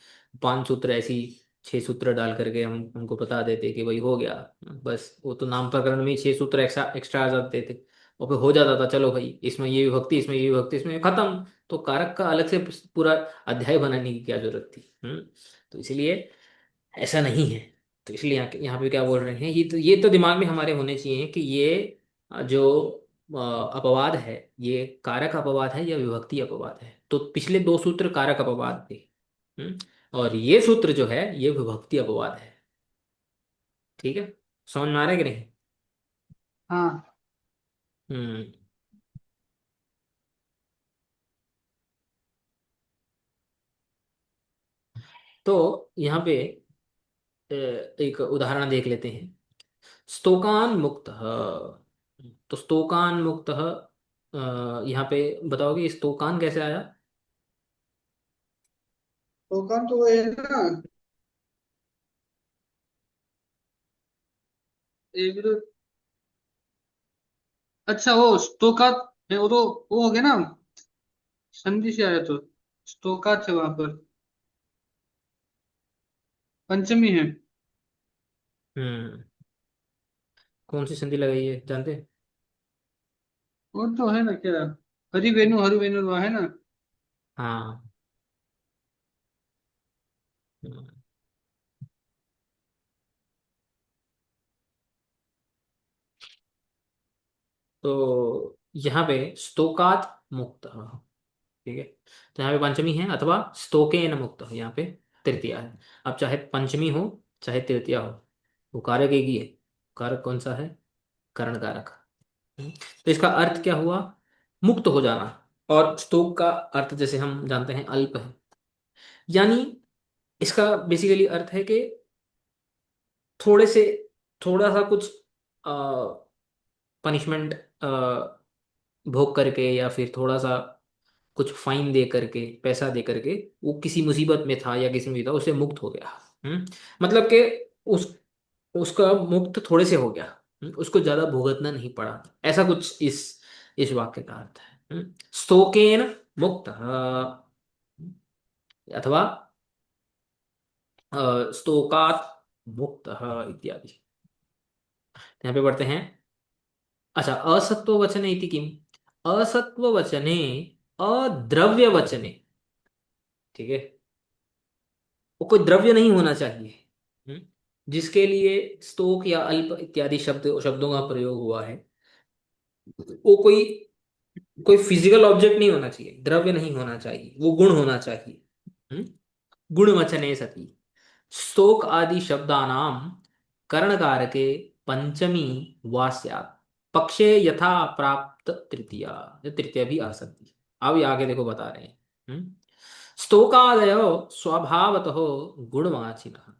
पांच सूत्र ऐसी, छह सूत्र डाल करके हम उनको बता देते कि भाई हो गया। बस वो तो नाम प्रकरण में ही छह सूत्र एक्स्ट्रा एक्स्ट्रा आ जाते थे, और फिर हो जाता था, चलो भाई इसमें ये विभक्ति, इसमें ये विभक्ति, इसमें खत्म। तो कारक का अलग से पूरा अध्याय बनाने की क्या जरूरत थी? तो इसीलिए ऐसा नहीं है। तो इसलिए यहाँ पे क्या बोल रहे हैं, ये तो दिमाग में हमारे होने चाहिए कि ये जो अपवाद है, ये कारक अपवाद है या विभक्ति अपवाद है। तो पिछले दो सूत्र कारक अपवाद थे। हम्म, और ये सूत्र जो है ये विभक्ति अपवाद है। ठीक है, समझ में आ रहा है कि नहीं? हाँ। हम्म। तो यहाँ पे एक उदाहरण देख लेते हैं। स्तोकान मुक्त, तो स्तोकान मुक्त, यहाँ पे बताओगे स्तोकान कैसे आया? टोकन तो वो है ना, एक तो, अच्छा वो स्टोका है, वो तो वो हो गया ना, संधि से आया तो स्टोका थे वहां पर, पंचमी है। हम्म, कौन सी संधि लगाई है जानते हैं? वो तो है ना क्या, हरिवेनु हरिवेनु वो है ना। हाँ। हम्म, तो यहाँ पे स्तोकात मुक्त, ठीक है। तो यहाँ पे पंचमी है, अथवा स्तोकेन मुक्त यहाँ पे तृतीया है। अब चाहे पंचमी हो चाहे तृतीया हो, वो कारक एक ही है। कारक कौन सा है? करण कारक। तो इसका अर्थ क्या हुआ? मुक्त हो जाना। और स्तोक का अर्थ जैसे हम जानते हैं अल्प है, यानी इसका बेसिकली अर्थ है कि थोड़े से, थोड़ा सा कुछ पनिशमेंट भोग करके, या फिर थोड़ा सा कुछ फाइन दे करके, पैसा दे करके, वो किसी मुसीबत में था या किसी में था, उससे मुक्त हो गया। मतलब कि उस उसका मुक्त थोड़े से हो गया। उसको ज्यादा भुगतना नहीं पड़ा। ऐसा कुछ इस वाक्य का अर्थ है। स्तोकेन मुक्त, अथवा स्तोकात मुक्त इत्यादि। यहाँ पे पढ़ते हैं। अच्छा, असत्व वचने इति किम? असत्व वचने, अद्रव्य वचने, ठीक है, वो कोई द्रव्य नहीं होना चाहिए। हम्म, जिसके लिए स्तोक या अल्प इत्यादि शब्दों का प्रयोग हुआ है, वो कोई कोई फिजिकल ऑब्जेक्ट नहीं होना चाहिए, द्रव्य नहीं होना चाहिए, वो गुण होना चाहिए। हम्म, गुणवचने सति स्तोक आदि शब्दानाम करणकारके पंचमी वा स्यात् पक्षे यथा प्राप्त तृतीया। ये तृतीया भी आ सकती है। अब ये आगे देखो बता रहे हैं। स्तोकादयो स्वभावतः गुणवाचिनः।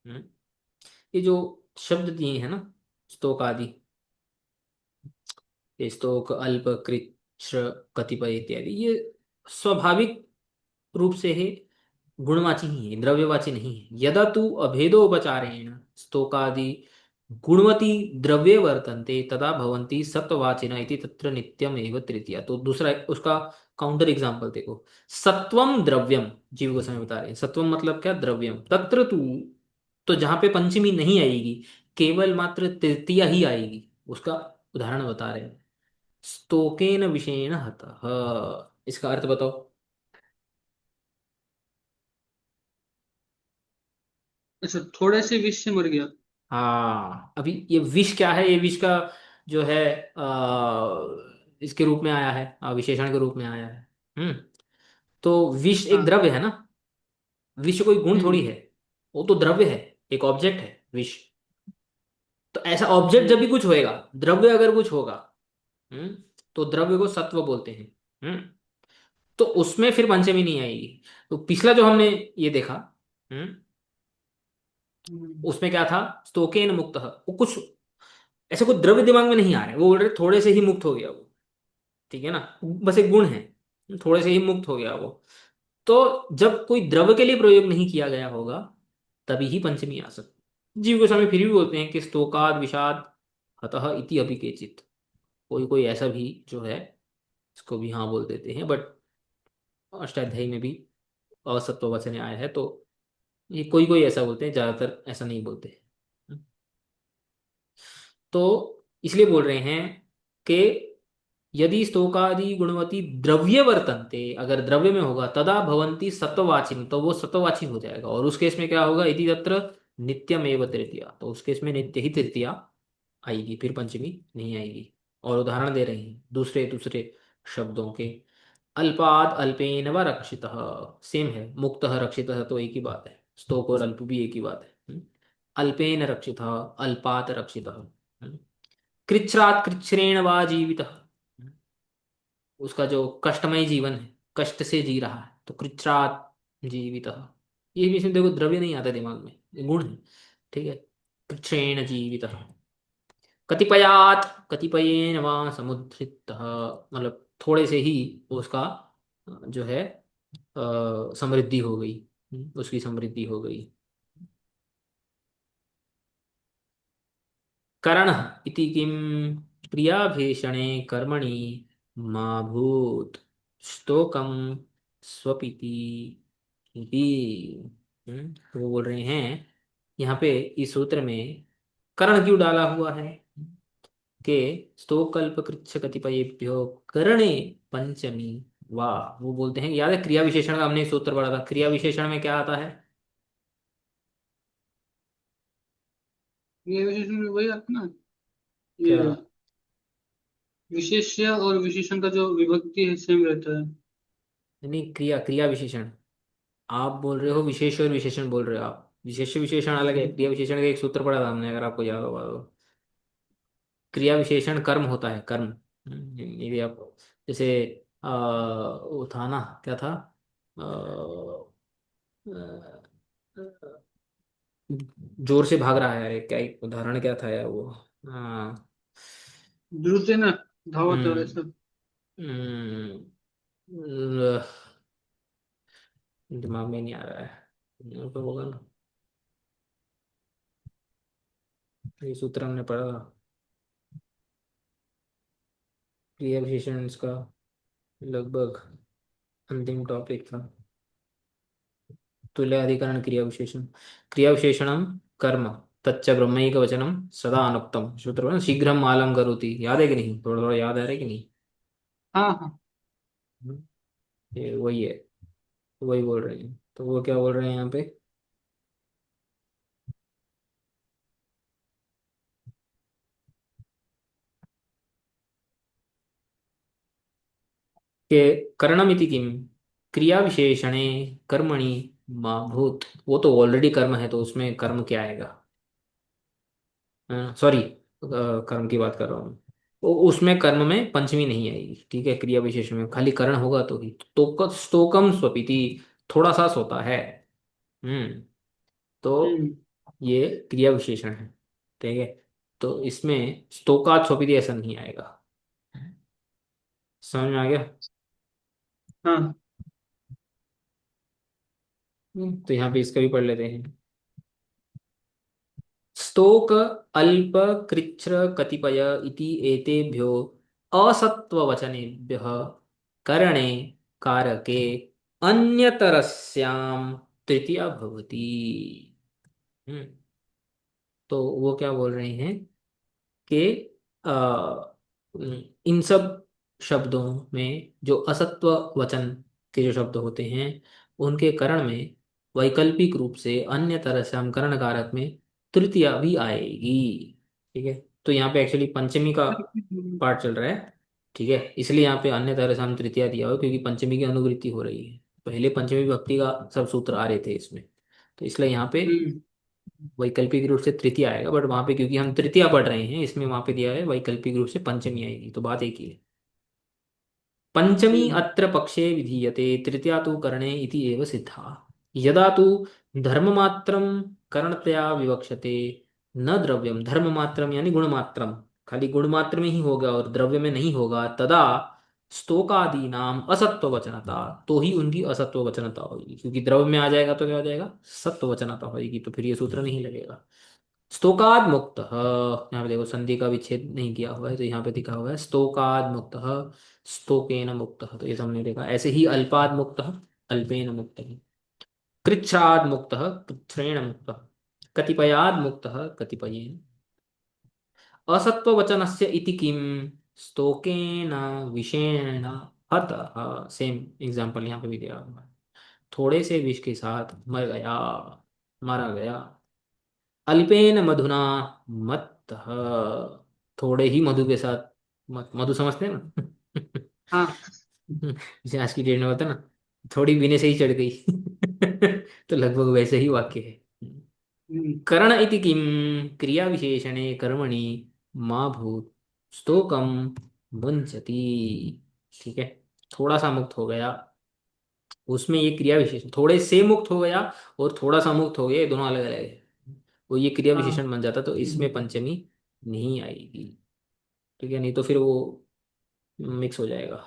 हम्म, ये जो शब्द दिए हैं ना, स्तोक आदि, ये स्तोक, अल्प, कृच्छ, कतिपय इत्यादि, ये स्वाभाविक रूप से है, गुणवाची ही है, द्रव्यवाची नहीं है। यदा तु अभेदोपचारेण स्तोकादि गुणवती द्रव्ये वर्तन्ते तदा भवन्ति सत्ववाचिना इति तत्र नित्यम एव तृतीया। तो दूसरा उसका काउंटर एग्जांपल देखो। सत्वम द्रव्यम, जीव गोस्वामी बता रहे हैं, सत्वम मतलब क्या? द्रव्यम। तत्र तु, तो जहां पे पंचमी नहीं आएगी, केवल मात्र तृतीया ही आएगी, उसका उदाहरण बता रहे हैं। स्तोकेन विषेण हतः, इसका अर्थ बताओ। अच्छा, थोड़े से विष से मर गया। हाँ, अभी ये विष क्या है? ये विष का जो है इसके रूप में आया है, विशेषण के रूप में आया है। हम्म तो विष एक हाँ। द्रव्य है ना, विष कोई गुण थोड़ी हम्म। है, वो तो द्रव्य है, एक ऑब्जेक्ट है विष। तो ऐसा ऑब्जेक्ट जब हम्म। भी कुछ होएगा, द्रव्य अगर कुछ होगा, हम्म तो द्रव्य को सत्व बोलते हैं। हम्म तो उसमें फिर पंचमी नहीं आएगी। तो पिछला जो हमने ये देखा, हम्म हम्म। उसमें क्या था? स्तोकेन मुक्त, वो कुछ ऐसा कुछ द्रव्य दिमाग में नहीं आ रहा है, वो बोल रहे थोड़े से ही मुक्त हो गया वो, ठीक है ना, बस एक गुण है, थोड़े से ही मुक्त हो गया वो। तो जब कोई द्रव्य के लिए प्रयोग नहीं किया गया होगा, तभी ही पंचमी आ सकती। जीव गोस्वामी फिर भी बोलते हैं कि स्तोकाद विषाद हतः इति अभी केचित। कोई कोई ऐसा भी जो है, इसको भी हाँ बोल देते हैं, बट अष्टाध्यायी में भी असत्व वचन आया है, तो ये कोई कोई ऐसा बोलते हैं, ज्यादातर ऐसा नहीं बोलते हैं। तो इसलिए बोल रहे हैं कि यदि स्तोकादि गुणवती द्रव्य वर्तनते, अगर द्रव्य में होगा, तदा भवंती सत्ववाचिन, तो वो सत्ववाची हो जाएगा। और उस केस में क्या होगा? इति तत्र नित्यमेव तृतीया, तो उस केस में नित्य ही तृतीया आएगी, फिर पंचमी नहीं आएगी। और उदाहरण दे रहे हैं दूसरे दूसरे शब्दों के। अल्पाद अल्पेन व रक्षित, सेम है। मुक्त रक्षित तो एक ही बात है, स्तोक और अल्प भी एक ही बात है। अल्पेन रक्षित, अल्पात रक्षित। कृच्छ्रात कृच्छ्रेण वा जीवित, उसका जो कष्टमय जीवन है, कष्ट से जी रहा है, तो कृच्छ्रात जीवित। ये भी इसमें देखो द्रव्य नहीं आता दिमाग में, ये गुण है, ठीक है। कृच्छ्रेण जीवित, कतिपयात कतिपयेन वा समुद्धृत, मतलब थोड़े से ही उसका जो है समृद्धि हो गई। उसकी समृद्धि हो गई। करण इति किम? क्रियाभीषणे कर्मणि मा भूत स्तोकम स्वपिति इति। तो वो बोल रहे हैं यहाँ पे इस सूत्र में करण क्यों डाला हुआ है? के स्तोकल्प कृच्छ कतिपयेभ्यो करणे पंचमी वाह, वो बोलते हैं, याद है क्रिया विशेषण का हमने एक सूत्र पढ़ा था, क्रिया विशेषण में क्या आता है? ये विशेषण में वही आता ना, क्या? ये विशेष्य और विशेषण का जो विभक्ति है सेम रहता है। नहीं, क्रिया क्रिया विशेषण। आप बोल रहे हो विशेष और विशेषण बोल रहे हो आप, विशेष विशेषण अलग है, क्रिया विशेषण का एक सूत्र पढ़ा था हमने, अगर आपको याद होगा तो। क्रिया विशेषण कर्म होता है, कर्म। ये भी आपको, जैसे वो था ना, क्या था, अ, जोर से भाग रहा है, अरे क्या, एक उदाहरण क्या था यार वो। हाँ। द्रुत है ना, धावत और हम्म। ऐसा। हम्म, दिमाग में नहीं आ रहा है, तो होगा ना, ये सूत्र हमने पढ़ा था, क्रिया विशेषण इसका लगभग अंतिम टॉपिक था। तुल्याधिकरण क्रिया विशेषण, क्रिया विशेषणम कर्म, तच्च ब्रह्मैक वचनम सदा अनुक्तम, सूत्र शीघ्रम आलम करोति, याद है कि नहीं, थोड़ा थोड़ा याद आ रहा है कि नहीं। हाँ हाँ। हम्म, ये वही है, वही बोल रहे हैं, तो वो क्या बोल रहे हैं यहाँ पे, कि करणमिति किम, क्रिया विशेषणे कर्मणि मा भूत, वो तो ऑलरेडी कर्म है, तो उसमें कर्म क्या आएगा, सॉरी, कर्म की बात कर रहा हूँ। उसमें कर्म में पंचमी नहीं आएगी, ठीक है, क्रिया विशेषण में खाली करण होगा तो ही, तो स्तोकम स्वपिति, थोड़ा सा सोता है। हम्म। तो हम्म। ये क्रिया विशेषण है, ठीक है, तो इसमें स्तोकात स्वपिति ऐसा नहीं आएगा। समझ में आ गया। हाँ। तो यहाँ पे इसका भी पढ़ लेते हैं। स्तोक अल्प कृच्छ्र कतिपय इति एतेभ्यो असत्ववचनेभ्यः करणे कारके अन्यतरस्यां तृतीया भवति। हम्म, तो वो क्या बोल रहे हैं कि अ, इन सब शब्दों में जो असत्व वचन के जो शब्द होते हैं, उनके करण में वैकल्पिक रूप से अन्य तरह से हम करण कारक में तृतीया भी आएगी। ठीक है, तो यहाँ पे एक्चुअली पंचमी का पार्ट चल रहा है, ठीक है, इसलिए यहाँ पे अन्य तरह से हम तृतीया दिया हुआ है, क्योंकि पंचमी की अनुवृत्ति हो रही है, पहले पंचमी विभक्ति का सब सूत्र आ रहे थे इसमें, तो इसलिए यहाँ पे हम्म। वैकल्पिक रूप से तृतीय आएगा, बट वहां पे क्योंकि हम तृतीया पढ़ रहे हैं, इसमें वहां पे दिया है वैकल्पिक रूप से पंचमी आएगी, तो बात एक ही है। पंचमी हम्म। अत्र पक्षे विधीयते, तृतीया तु करणे इति एव सिद्धा। यदा तु धर्ममात्रं करणतया विवक्षते, न द्रव्यम, धर्ममात्रम यानी गुणमात्रम, खाली गुणमात्र में ही होगा और द्रव्य में नहीं होगा, तदा स्तोकादि नाम असत्व वचनता, तो ही उनकी असत्व वचनता होगी, क्योंकि द्रव्य में आ जाएगा तो क्या हो जाएगा, सत्व वचनता होगी, तो फिर ये सूत्र नहीं लगेगा। स्तोकाद मुक्त, यहाँ पे देखो संधि का विच्छेद नहीं किया हुआ है, तो यहाँ पे लिखा हुआ है स्तोकाद मुक्त, स्तोकेन मुक्त, तो ये तो हमने देखा, ऐसे ही अल्पाद मुक्त, अल्पेन मुक्त, कृच्छ्राद मुक्त, कृच्छ्रेण मुक्त, कतिपयाद मुक्त, कतिपयेन, असत्व वचनस्य इति किम, स्तोकेन विषेण हतः, सेम एग्जांपल यहाँ पे भी दिया हुआ है, थोड़े से विष के साथ मर गया, मारा गया। अल्पेन मधुना मत, थोड़े ही मधु के साथ, मधु समझते हैं ना। हाँ। जैसे आज की डेट में होता है ना, थोड़ी पीने से ही चढ़ गई। तो लगभग वैसे ही वाक्य है। हम्म। करण इति किम, क्रिया विशेषणे कर्मणि मा भूत स्तोकम मुंचति, ठीक है, थोड़ा सा मुक्त हो गया, उसमें ये क्रिया विशेषण, थोड़े से मुक्त हो गया और थोड़ा सा मुक्त हो गया, ये दोनों अलग अलग है, वो ये क्रिया हाँ। विशेषण बन जाता, तो इसमें पंचमी नहीं आएगी, ठीक है, नहीं तो फिर वो मिक्स हो जाएगा।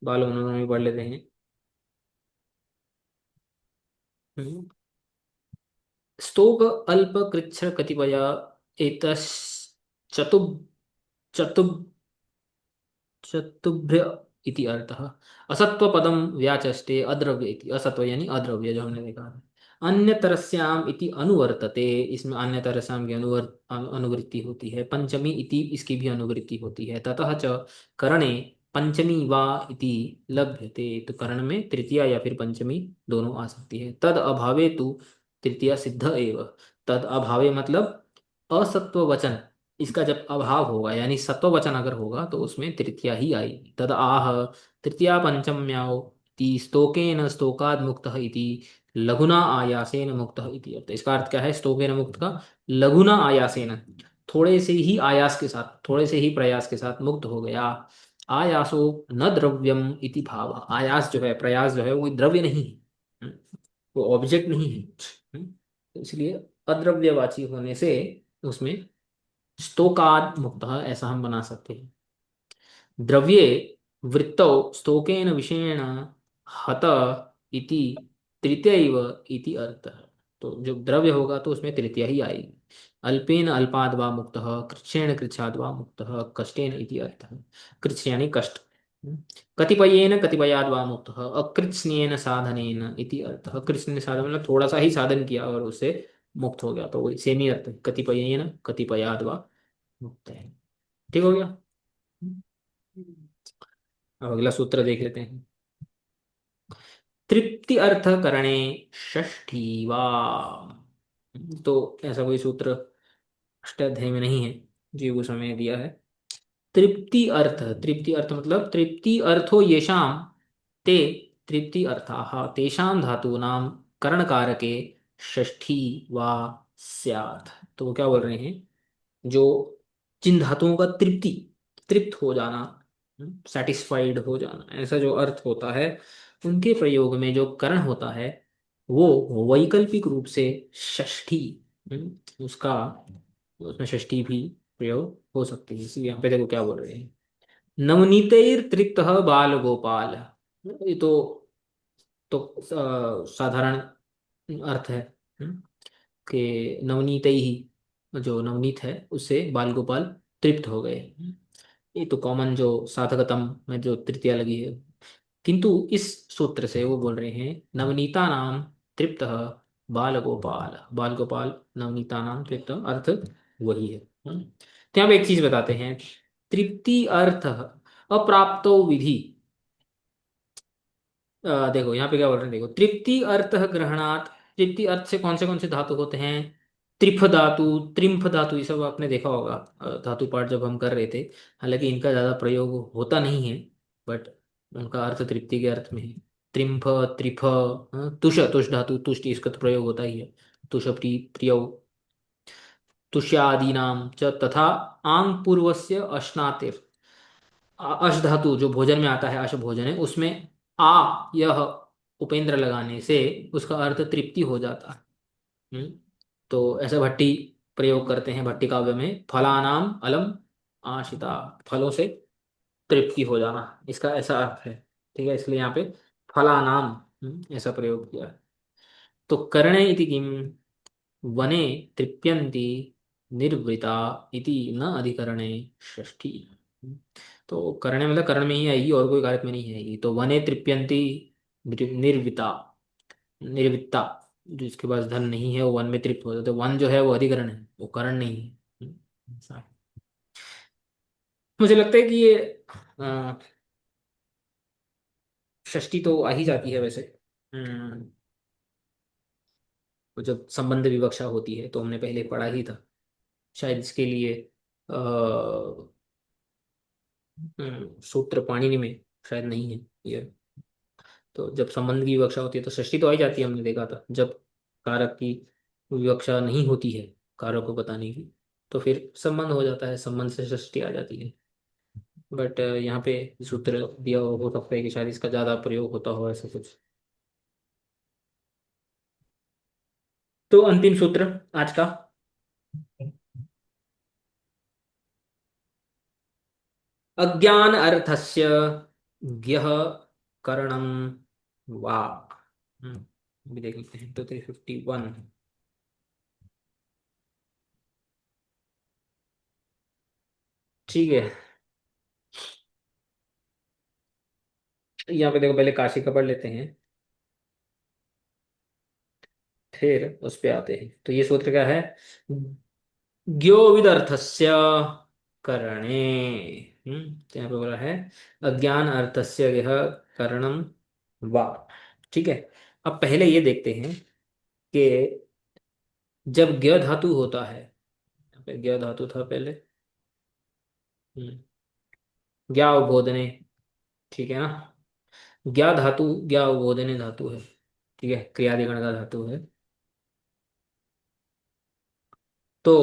बाल उन्होंने भी पढ़ लेते हैं। हम्म। स्तोक अल्प कृच्छ कतिपय एतस् चतु चतु चतुभ्य इति अर्थः, असत्व पदम व्याचष्टे अद्रव्य इति, असत्व यानी अद्रव्य जो हमने देखा है, अन्य तरस्याम इति अनुवर्तते, इसमें अन्य तरस्याम की अनुवृत्ति होती है, पंचमी इति इसकी भी अनुवृत्ति होती है, ततः च करणे पंचमी वा इति लभ्यते, तो करण में तृतीया या फिर पंचमी दोनों आ सकती है, तद अभावे तु तृतीया सिद्ध एव, तद अभावे मतलब असत्व वचन, इसका जब अभाव होगा, यानी सत्व वचन अगर होगा, तो उसमें तृतीया ही आएगी। तद आह तृतीया पंचम्याओ इति स्तोकेन स्तोकाद मुक्तः इति लघुना आयासेन मुक्तः इति अर्थ। इसका अर्थ क्या है स्तोकेन मुक्त का? लघुना आयासेन, थोड़े से ही आयास के साथ, थोड़े से ही प्रयास के साथ मुक्त हो गया। आयासो न द्रव्यम इति भाव। आयास जो है, प्रयास जो है, वो द्रव्य नहीं है। वो ऑब्जेक्ट नहीं है। तो इसलिए अद्रव्यवाची होने से उसमें स्तोकाद मुक्त ऐसा हम बना सकते हैं। द्रव्ये वृत्तौ स्तोकेन विषयेण हत इति तृतीयैव इति अर्थः। तो जो द्रव्य होगा तो उसमें तृतीया ही आएगी। अल्पेन अल्पाद वा मुक्तः, कृच्छेण कृच्छाद वा मुक्तः, कष्टेन इति अर्थः। कृच्छ यानी कष्ट। कतिपयेन कतिपयाद वा मुक्तः, अकृत्स्नेन साधनेन इति अर्थः। कृत्स्न साधन मतलब थोड़ा सा ही साधन किया और उससे मुक्त हो गया, तो वही सेम ही अर्थ है, कतिपयेन कतिपयाद वा मुक्त है। ठीक हो गया। अब अगला सूत्र देख लेते हैं। तृप्ति अर्थ करणे षष्ठी वा। तो ऐसा कोई सूत्र अष्टाध्यायी में नहीं है, जीव समय दिया है। तृप्ति अर्थ, तृप्ति अर्थ मतलब तृप्ति अर्थो येषाम ते तृप्ति अर्थाः तेषां धातूनां करणकारके षष्ठी वा स्यात्। तो वो क्या बोल रहे हैं, जो जिन धातुओं का तृप्ति, तृप्त हो जाना, सेटिस्फाइड हो जाना, ऐसा जो अर्थ होता है, उनके प्रयोग में जो करण होता है वो वैकल्पिक रूप से षष्ठी, उसका, उसमें षष्ठी भी प्रयोग हो सकती है। इसी यहाँ पे देखो क्या बोल रहे हैं, नवनीतैर तृप्त बाल गोपाल। ये तो साधारण अर्थ है, कि नवनीत ही, जो नवनीत है उससे बाल गोपाल तृप्त हो गए। ये तो कॉमन जो साधकतम में जो तृतीया लगी है। किंतु इस सूत्र से वो बोल रहे हैं नवनीता नाम तृप्त बाल गोपाल, बाल गोपाल नवनीता नाम तृप्त अर्थ वही है। तो यहाँ पे एक चीज बताते हैं, तृप्ति अर्थ अप्राप्तो विधि। देखो यहाँ पे क्या बोल रहे हैं, देखो तृप्ति अर्थ ग्रहणात्। तृप्ति अर्थ से कौन से धातु होते हैं, त्रिफ धातु, त्रिम्फ धातु, ये सब आपने देखा होगा धातु पाठ जब हम कर रहे थे। हालांकि इनका ज्यादा प्रयोग होता नहीं है, बट उनका अर्थ तृप्ति के अर्थ में है। त्रिम्फ, त्रिफ, तुष, तुष धातु, तुष्ट, इसका तो प्रयोग होता ही है। तुष प्रिय, तुष्यादीनाम च तथा आंग पूर्वस्य अश्नातिर। अश धातु जो भोजन में आता है, अश भोजन है, उसमें आ यह उपेंद्र लगाने से उसका अर्थ तृप्ति हो जाता है। हम्म? तो ऐसा भट्टी प्रयोग करते हैं भट्टी काव्य में, फलानाम अलम आशिता, फलों से तृप्ति हो जाना, इसका ऐसा अर्थ है। ठीक है, इसलिए यहाँ पे फलानाम ऐसा प्रयोग किया है। तो करणे इति किम, वने तृप्यन्ति निर्वृता इति न अधिकरणे षष्ठी। तो करणे मतलब करण में ही आएगी, और कोई कारक में नहीं आएगी। तो वने तृप्यन्ति निर्वृता, निर्वृत्ता, जिसके पास धन नहीं है वो वन में तृप्त हो जाता है। तो वन जो है वो अधिकरण है, वो करण नहीं है। ऐसा है। मुझे लगता है कि ये अ, षष्ठी तो आ ही जाती है वैसे। हम्म, वो जब संबंध विवक्षा होती है तो हमने पहले पढ़ा ही था। शायद इसके लिए सूत्र पाणिनि में शायद नहीं है ये। तो जब संबंध की विवक्षा होती है तो षष्ठी तो आ ही जाती है, हमने देखा था। जब कारक की विवक्षा नहीं होती है, कारक को बताने की, तो फिर संबंध हो जाता है, संबंध से षष्ठी आ जाती है। बट यहाँ पे सूत्र दिया हो सकता है कि शायद इसका ज्यादा प्रयोग होता हो, ऐसा कुछ। तो अंतिम सूत्र आज का, अज्ञान अर्थस्य ज्ञः करणम वा। अभी देख लेते हैं, तो 351। ठीक है, यहाँ पे देखो, पहले काशी का पढ़ लेते हैं, फिर उस पे आते हैं। तो ये सूत्र क्या है, ज्ञो विदर्थस्य करणे। तो यहाँ पे बोला है अज्ञान अर्थस्य यह करणम वा। ठीक है, अब पहले ये देखते हैं कि जब ज्ञ धातु होता है, यहाँ पे ज्ञ धातु था पहले, हम्म, ज्ञा उबोधने, ठीक है ना। ज्ञा धातु, ज्ञा उबोधने धातु है, ठीक है, क्रियादिगण का धातु है। तो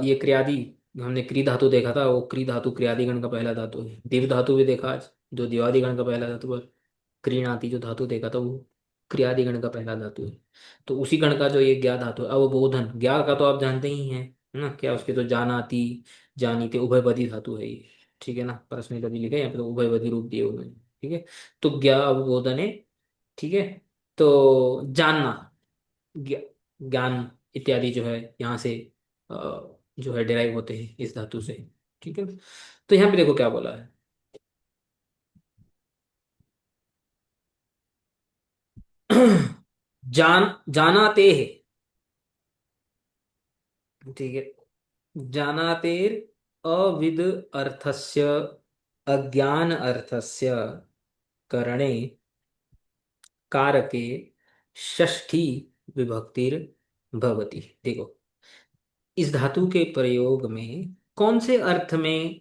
ये क्रियादि, हमने क्री धातु देखा था, वो क्री धातु क्रियादिगण का पहला धातु है। दिव धातु भी देखा आज, जो दिवादिगण का पहला धातु है। क्रीणाति जो धातु देखा था, वो क्रियादिगण का पहला धातु है। तो उसी गण का जो ये ज्ञा धातु है, अवबोधन, ज्ञा का तो आप जानते ही हैं, है ना, क्या उसके तो जानाति, जानीते, उभयपदी धातु है ये, ठीक है ना। परस्मैपदी लिखा है यहाँ पे, तो उभयपदी रूप दिए उन्होंने, ठीक है। तो ज्ञा अवबोधने, ठीक है। तो जानना, ज्ञ- ज्ञान इत्यादि जो है यहाँ से अ, जो है डिराइव होते हैं इस धातु से, ठीक है। तो यहाँ पे देखो क्या बोला है। जानाते है, ठीक है। जानातेर अविद अर्थस्य अज्ञान अर्थस्य करणे कारके षष्ठी विभक्तिर भवति। देखो, इस धातु के प्रयोग में कौन से अर्थ में,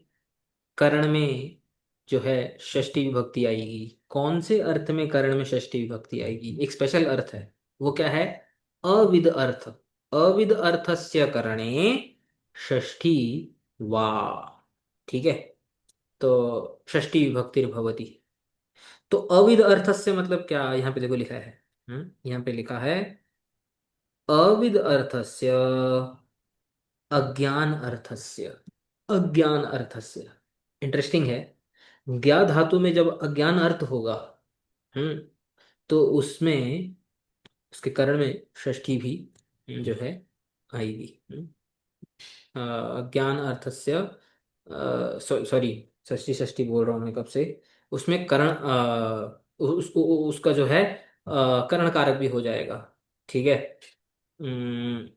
करण में जो है षष्ठी विभक्ति आएगी, कौन से अर्थ में करण में षष्ठी विभक्ति आएगी, एक स्पेशल अर्थ है। वो क्या है? अविद अर्थ, अविद अर्थस्य करणे षष्ठी वा, ठीक है। तो षष्ठी विभक्ति भवति। तो अविद अर्थस्य मतलब क्या, यहाँ पे देखो लिखा है, यहाँ पे लिखा है अविद अर्थस्य अज्ञान अर्थस्य, अज्ञान अर्थस्य। इंटरेस्टिंग है, ज्ञा धातु में जब अज्ञान अर्थ होगा, हम्म, तो उसमें उसके करण में षष्ठी भी जो है आएगी। अज्ञान अर्थस्य, सॉरी, षष्ठी षष्ठी बोल रहा हूँ मैं कब से। उसमें करण उसका जो है करण कारक भी हो जाएगा, ठीक है। हम्म,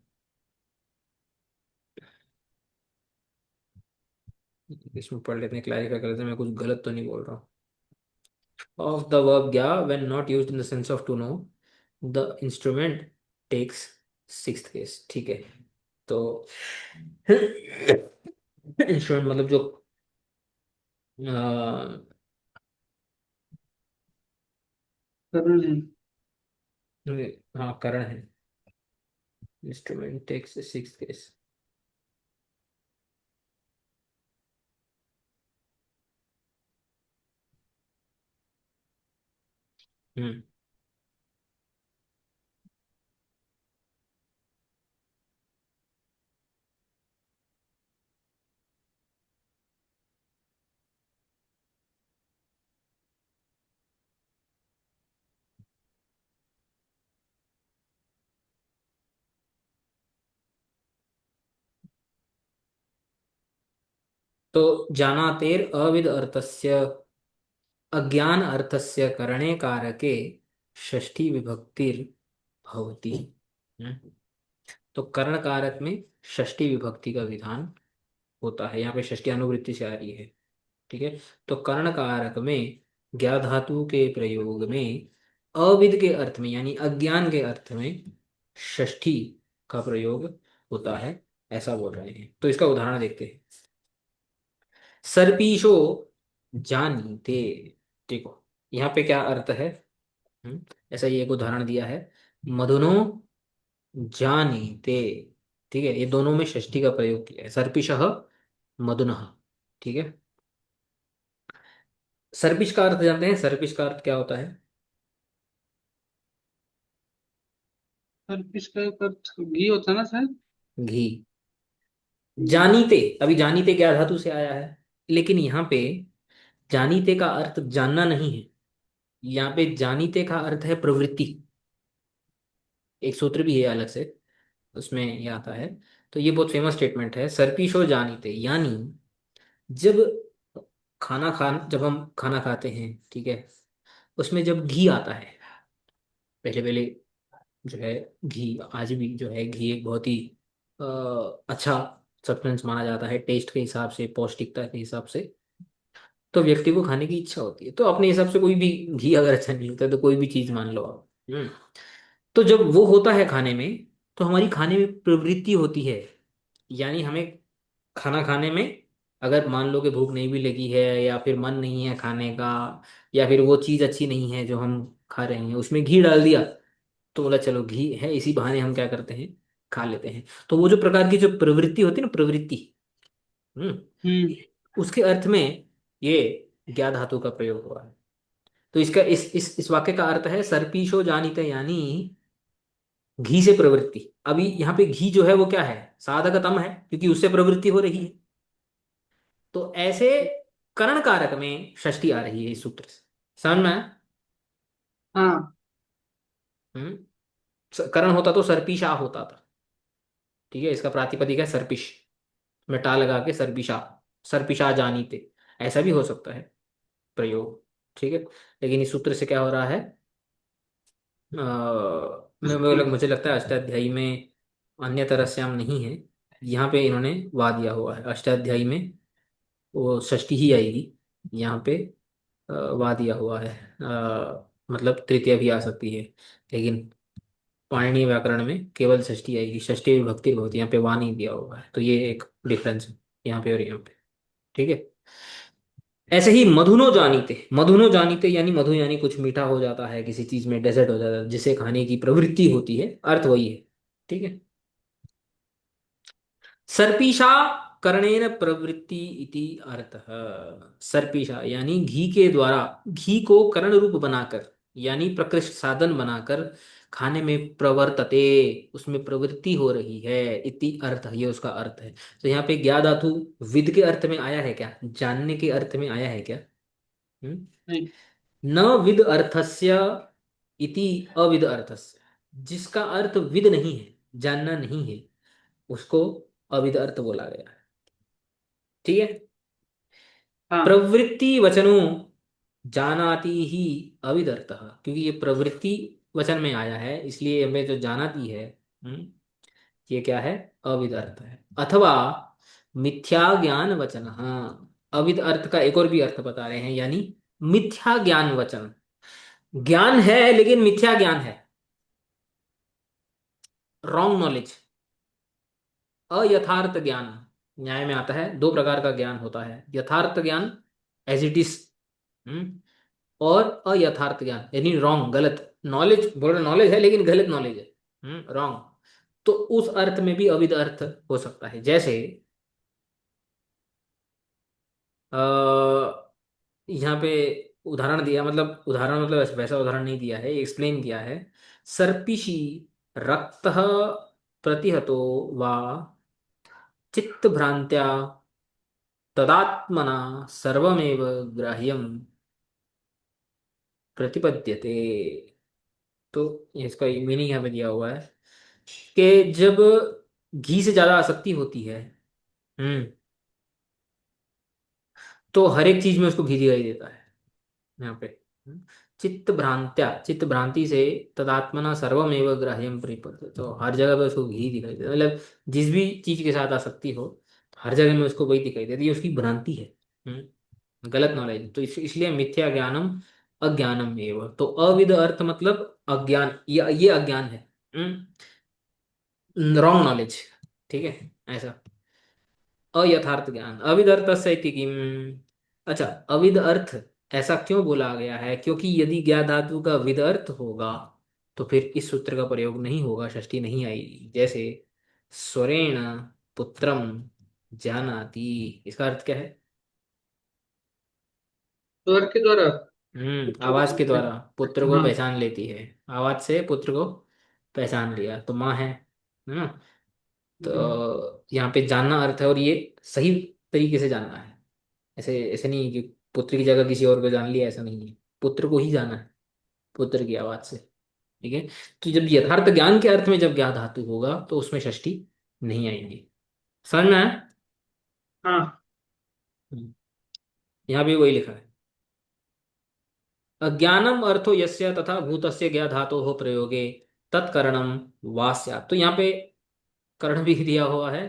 इसमें पढ़ लेते हैं, क्लैरिफाई कर लेते हैं, मैं कुछ गलत तो नहीं बोल रहा हूँ। Of the verb gya when not used in the sense of to know, the instrument takes sixth case, ठीक है। तो इंस्ट्रूमेंट मतलब जो अ, करण है। हाँ करण है, इंस्ट्रूमेंट टेक्स सिक्स केस। हम्म। तो जानातेर अविद अर्थस्य अज्ञान अर्थस्य करणे कारके षष्ठी विभक्तिर भवति। हम्म। तो कर्ण कारक में षष्ठी विभक्ति का विधान होता है, यहाँ पे षष्ठी अनुवृत्ति से आ रही है, ठीक है। तो कर्ण कारक में ज्ञा धातु के प्रयोग में अविद के अर्थ में यानी अज्ञान के अर्थ में षष्ठी का प्रयोग होता है, ऐसा बोल रहे हैं। तो इसका उदाहरण देखते हैं। सर्पीशो जानीते, देखो यहाँ पे क्या अर्थ है। ऐसा ही एक उदाहरण दिया है, मधुनो जानीते, ठीक है। ये दोनों में षष्ठी का प्रयोग किया है, सर्पिशः मधुनः, ठीक है। सर्पिश का अर्थ जानते हैं, सर्पिश का अर्थ क्या होता है? सर इसका एक अर्थ घी होता है ना शायद। घी। जानीते, अभी जानीते क्या धातु से आया है, लेकिन यहाँ पे जानीते का अर्थ जानना नहीं है। यहाँ पे जानीते का अर्थ है प्रवृत्ति। एक सूत्र भी है अलग से, उसमें ये आता है। तो ये बहुत फेमस स्टेटमेंट है, सर्पीशो जानीते, यानी जब जब हम खाना खाते हैं, ठीक है, उसमें जब घी आता है, पहले पहले जो है घी, आज भी जो है घी एक बहुत ही अ, अच्छा सब्सटेंस माना जाता है, टेस्ट के हिसाब से, पौष्टिकता के हिसाब से। तो व्यक्ति को खाने की इच्छा होती है, तो अपने हिसाब से कोई भी घी अगर अच्छा नहीं होता है तो कोई भी चीज मान लो आप। तो जब वो होता है खाने में, तो हमारी खाने में प्रवृत्ति होती है, यानी हमें खाना खाने में अगर मान लो कि भूख नहीं भी लगी है, या फिर मन नहीं है खाने का, या फिर वो चीज़ अच्छी नहीं है जो हम खा रहे हैं, उसमें घी डाल दिया, तो बोला चलो घी है, इसी बहाने हम क्या करते हैं, खा लेते हैं। तो वो जो प्रकार की जो प्रवृत्ति होती है ना, प्रवृत्ति, हम्म। उसके अर्थ में ये ज्ञा धातु का प्रयोग हुआ है। तो इसका इस वाक्य का अर्थ है सर्पीशो जानीते, यानी घी से प्रवृत्ति। अभी यहाँ पे घी जो है वो क्या है, साधकतम है, क्योंकि उससे प्रवृत्ति हो रही है। तो ऐसे करण कारक में षष्ठी आ रही है इस सूत्र से। समझ में आया? हाँ। हम्म। करण होता तो सर्पिशा होता था, ठीक है, इसका प्रातिपदिक है सर्पिश, में टा लगा के सर्पिशा, सर्पिशा जानीते, ऐसा भी हो सकता है प्रयोग, ठीक है। लेकिन इस सूत्र से क्या हो रहा है, मुझे लगता है अष्टाध्यायी में अन्य तरस्याम नहीं है, यहाँ पे इन्होंने वा दिया हुआ है, अष्टाध्यायी में वो षष्ठी ही आएगी, यहाँ पे वा दिया हुआ है। मतलब तृतीया भी आ सकती है, लेकिन पाणिनीय व्याकरण में केवल षष्ठी आएगी, षष्ठी विभक्ति होती है, यहाँ पे वा नहीं दिया हुआ है, तो ये एक डिफरेंस है यहाँ पे और यहाँ पे, ठीक है। ऐसे ही मधुनो जानीते, मधुनो जानीते यानी मधु यानी कुछ मीठा हो जाता है किसी चीज में, डेजर्ट हो जाता है जिसे खाने की प्रवृत्ति होती है, अर्थ वही है, ठीक है। सर्पीशा करणेन प्रवृत्ति इति अर्थः। सर्पीशा यानी घी के द्वारा, घी को करण रूप बनाकर, यानी प्रकृष्ट साधन बनाकर खाने में प्रवर्तते, उसमें प्रवृत्ति हो रही है, इति अर्थ, ये उसका अर्थ है। तो यहाँ पे ज्ञा धातु विद के अर्थ में आया है क्या, जानने के अर्थ में आया है क्या? हम्म? नहीं। न विद अर्थस्य इति अविद अर्थस्य, जिसका अर्थ विद नहीं है, जानना नहीं है, उसको अविद अर्थ बोला गया है, ठीक है। हाँ। प्रवृत्ति वचनों जानाति ही अविद अर्थः, क्योंकि ये प्रवृत्ति वचन में आया है, इसलिए हमें जो जानाति है, ये क्या है, अविद अर्थ है। अथवा मिथ्या ज्ञान वचन, हाँ, अविद अर्थ का एक और भी अर्थ बता रहे हैं, यानी मिथ्या ज्ञान वचन, ज्ञान है लेकिन मिथ्या ज्ञान है, रॉन्ग नॉलेज, अयथार्थ ज्ञान। न्याय में आता है दो प्रकार का ज्ञान होता है, यथार्थ ज्ञान एज इट इज, और अयथार्थ ज्ञान यानी रॉन्ग, गलत नॉलेज, बोल रहे नॉलेज है लेकिन गलत नॉलेज है, रॉन्ग। तो उस अर्थ में भी अविद अर्थ हो सकता है, जैसे अ, यहाँ पे उदाहरण दिया, मतलब उदाहरण मतलब वैसा उदाहरण नहीं दिया है, एक्सप्लेन किया है। सर्पिषि रक्त प्रतिहतो वा चित्त भ्रांत्या तदात्मना सर्वमेव ग्राह्यम प्रतिपद्यते। तो इसका मीनिंग यहाँ पे दिया हुआ है कि जब घी से ज्यादा आसक्ति होती है, हम्म, तो हर एक चीज में उसको घी दिखाई देता है यहाँ पे। हम्म, चित्त भ्रांत्या, चित्त भ्रांति से तदात्मना सर्वमेव ग्राह्यम परिपद्य, तो हर जगह पे उसको घी दिखाई देता है, मतलब जिस भी चीज के साथ आसक्ति हो, हर जगह में उसको वही दिखाई देती है, ये उसकी भ्रांति है, गलत नॉलेज। तो इसलिए मिथ्या ज्ञानम अज्ञानम एवं, तो अविद अर्थ मतलब अज्ञान, ये अज्ञान है, रॉन्ग नॉलेज, ठीक है, ऐसा। अयथार्थ ज्ञान, अविद अर्थ इति किम। अच्छा, अविद अर्थ ऐसा क्यों बोला गया है, क्योंकि यदि ज्ञा धातु का विद अर्थ होगा तो फिर इस सूत्र का प्रयोग नहीं होगा, षष्ठी नहीं आएगी। जैसे स्वरेण पुत्रम जानाति, इसका अर्थ क्या है? स्वर के द्वारा पुत्र आवाज को के द्वारा पुत्र को हाँ। पहचान लेती है, आवाज से पुत्र को पहचान लिया तो माँ है ना। हम्म। तो यहाँ पे जानना अर्थ है, और ये सही तरीके से जानना है, ऐसे ऐसे नहीं कि पुत्र की जगह किसी और को जान लिया, ऐसा नहीं है, पुत्र को ही जाना है, पुत्र की आवाज से, ठीक है। तो जब यथार्थ ज्ञान के अर्थ में जब ज्ञा धातु होगा तो उसमें षष्ठी नहीं आएगी। समझ में आया? हाँ। हम्म, यहाँ भी वही लिखा है, अज्ञानम अर्थो यस्य तथा भूतस्य ज्ञा धातो हो प्रयोगे तत्कर्णम वास्या, तो यहाँ पे कर्ण भी दिया हुआ है,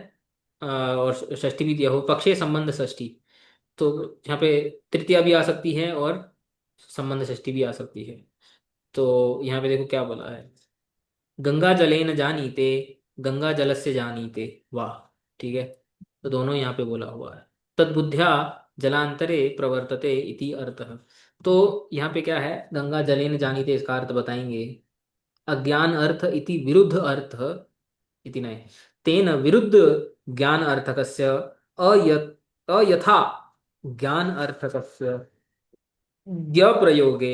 और षष्ठी भी दिया हुआ, पक्षे संबंध षष्ठी, तो यहाँ पे तृतीया भी आ सकती है और संबंध षष्ठी भी आ सकती है। तो यहाँ पे देखो क्या बोला है, गंगा जलेन जानीते, गंगा जल से जानीते, वाह, ठीक है। तो दोनों यहाँ पे बोला हुआ है। तद्बुद्ध्या जलांतरे प्रवर्तते इति अर्थः। तो यहाँ पे क्या है, गंगा जलेन जानीते इसका अर्थ बताएंगे। अज्ञान अर्थ इति विरुद्ध अर्थ इति नहीं, तेन विरुद्ध ज्ञान अर्थकस्य अयथा ज्ञान अर्थकस्य प्रयोगे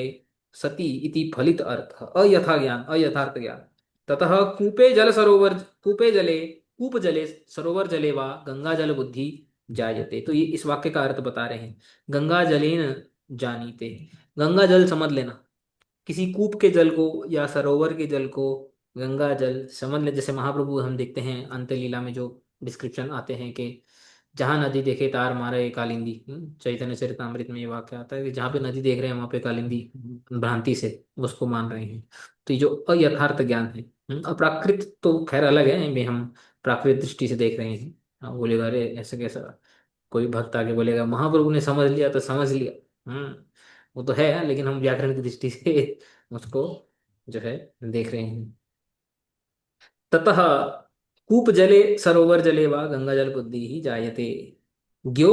सति इति फलित अर्थ अयथा ज्ञान अयथार्थ ज्ञान। ततः कूपे जल सरोवर, कूपे जले, कूप जले सरोवर जले वा गंगा जल बुद्धि जायते। तो ये इस वाक्य का अर्थ बता रहे हैं, गंगा जलेन जानीते, गंगा जल समझ लेना, किसी कूप के जल को या सरोवर के जल को गंगा जल समझ ले। जैसे महाप्रभु हम देखते हैं अंत्य लीला में जो डिस्क्रिप्शन आते हैं कि जहाँ नदी देखे तार मारे कालिंदी, चैतन्य चरितमृत में ये वाक्य आता है कि जहाँ पे नदी देख रहे हैं वहां पे कालिंदी भ्रांति से उसको मान रहे हैं। तो ये जो अयथार्थ ज्ञान है, अप्राकृत तो खैर अलग है, इनमें हम प्राकृतिक दृष्टि से देख रहे हैं। बोलेगा अरे ऐसे कैसा, कोई भक्त आके बोलेगा महाप्रभु ने समझ लिया तो समझ लिया, वो तो है, लेकिन हम व्याकरण की दृष्टि से उसको जो है देख रहे हैं। ततः कूप जले सरोवर जले वा गंगा जल बुद्धि ही जायते, ज्ञो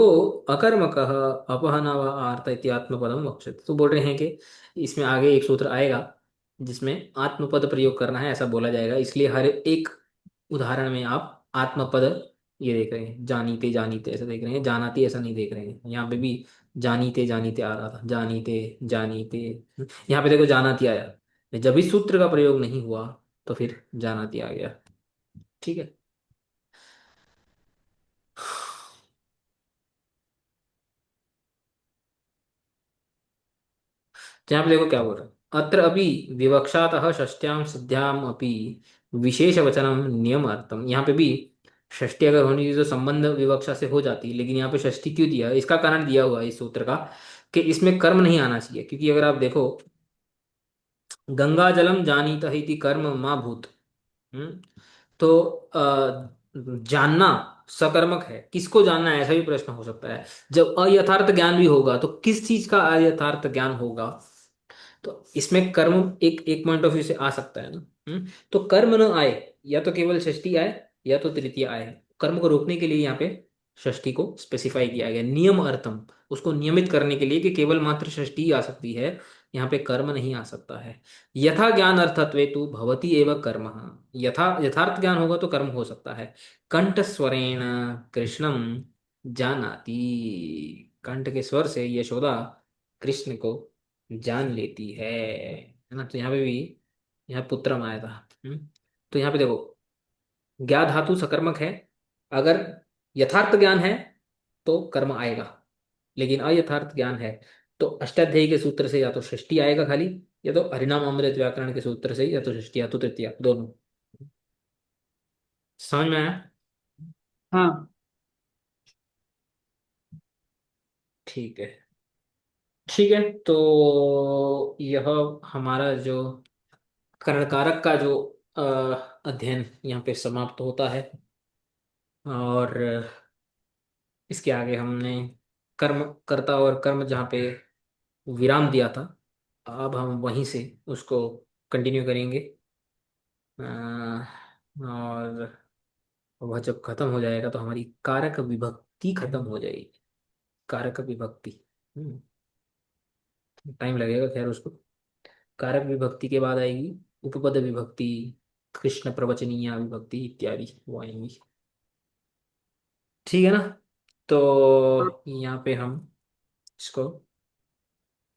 अकर्मकः अपहन व आर्त इत्यात्मपदम वक्षते। तो बोल रहे हैं कि इसमें आगे एक सूत्र आएगा जिसमें आत्मपद प्रयोग करना है ऐसा बोला जाएगा, इसलिए हर एक उदाहरण में आप आत्मपद ये देख रहे हैं, जानीते जानीते ऐसा देख रहे हैं, जानाती ऐसा नहीं देख रहे हैं। यहाँ पे भी जानीते जानीते आ रहा था, जानीते जानीते, यहाँ पे देखो जानाती आया, जब इस सूत्र का प्रयोग नहीं हुआ तो फिर जानाती आ गया। ठीक है। तो यहाँ पे देखो क्या बोल रहा है, अत्र अभी विवक्षातः षष्ट्याम सिद्ध्याम अपि विशेष वचनम नियम अर्थम। यहाँ पे भी षष्ठी अगर होनी चाहिए तो संबंध विवक्षा से हो जाती, लेकिन यहाँ पे षष्ठी क्यों दिया, इसका कारण दिया हुआ है इस सूत्र का कि इसमें कर्म नहीं आना चाहिए। क्योंकि अगर आप देखो गंगा जलम जानीत इति कर्म माँ भूत, हम्म, तो जानना सकर्मक है, किसको जानना है ऐसा भी प्रश्न हो सकता है। जब अयथार्थ ज्ञान भी होगा तो किस चीज का अयथार्थ ज्ञान होगा, तो इसमें कर्म एक एक पॉइंट ऑफ व्यू से आ सकता है ना। तो कर्म न आए, या तो केवल षष्ठी आए या तो तृतीय आए, कर्म को रोकने के लिए यहाँ पे षष्ठी को स्पेसिफाई किया गया नियम अर्थम, उसको नियमित करने के लिए कि केवल मात्र षष्ठी ही आ सकती है, यहाँ पे कर्म नहीं आ सकता है। यथा ज्ञान अर्थत्वे तु भवति एव कर्म, यथा यथार्थ ज्ञान होगा तो कर्म हो सकता है। कंठ स्वरेण कृष्णम जानाति, कंठ के स्वर से यशोदा कृष्ण को जान लेती है ना। तो यहाँ पे भी यहाँ पुत्रम आया था। तो यहाँ पे देखो ज्ञा धातु सकर्मक है, अगर यथार्थ ज्ञान है तो कर्म आएगा, लेकिन अयथार्थ ज्ञान है तो अष्टाध्यायी के सूत्र से या तो षष्ठी आएगा खाली, या तो हरिनाम अमृत व्याकरण के सूत्र से या तो षष्ठी या तो तृतीया दोनों। समझ में आया? हाँ। ठीक है। ठीक है, तो यह हमारा जो कर्णकारक का जो अध्ययन यहाँ पे समाप्त होता है। और इसके आगे हमने कर्म कर्ता और कर्म जहाँ पे विराम दिया था, अब हम वहीं से उसको कंटिन्यू करेंगे। और वह जब खत्म हो जाएगा तो हमारी कारक विभक्ति खत्म हो जाएगी। कारक विभक्ति टाइम लगेगा खैर उसको। कारक विभक्ति के बाद आएगी उपपद विभक्ति, कृष्ण प्रवचनीय विभक्ति इत्यादि वो आएंगी। ठीक है ना। तो यहाँ पे हम इसको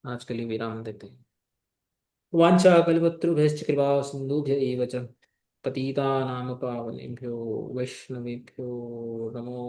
आज के लिए विराम देते हैं। वाञ्छा कल्पतरुभ्यश्च कृपा सिन्धुभ्य एव च पतितानां पावनेभ्यो वैष्णवेभ्यो नमो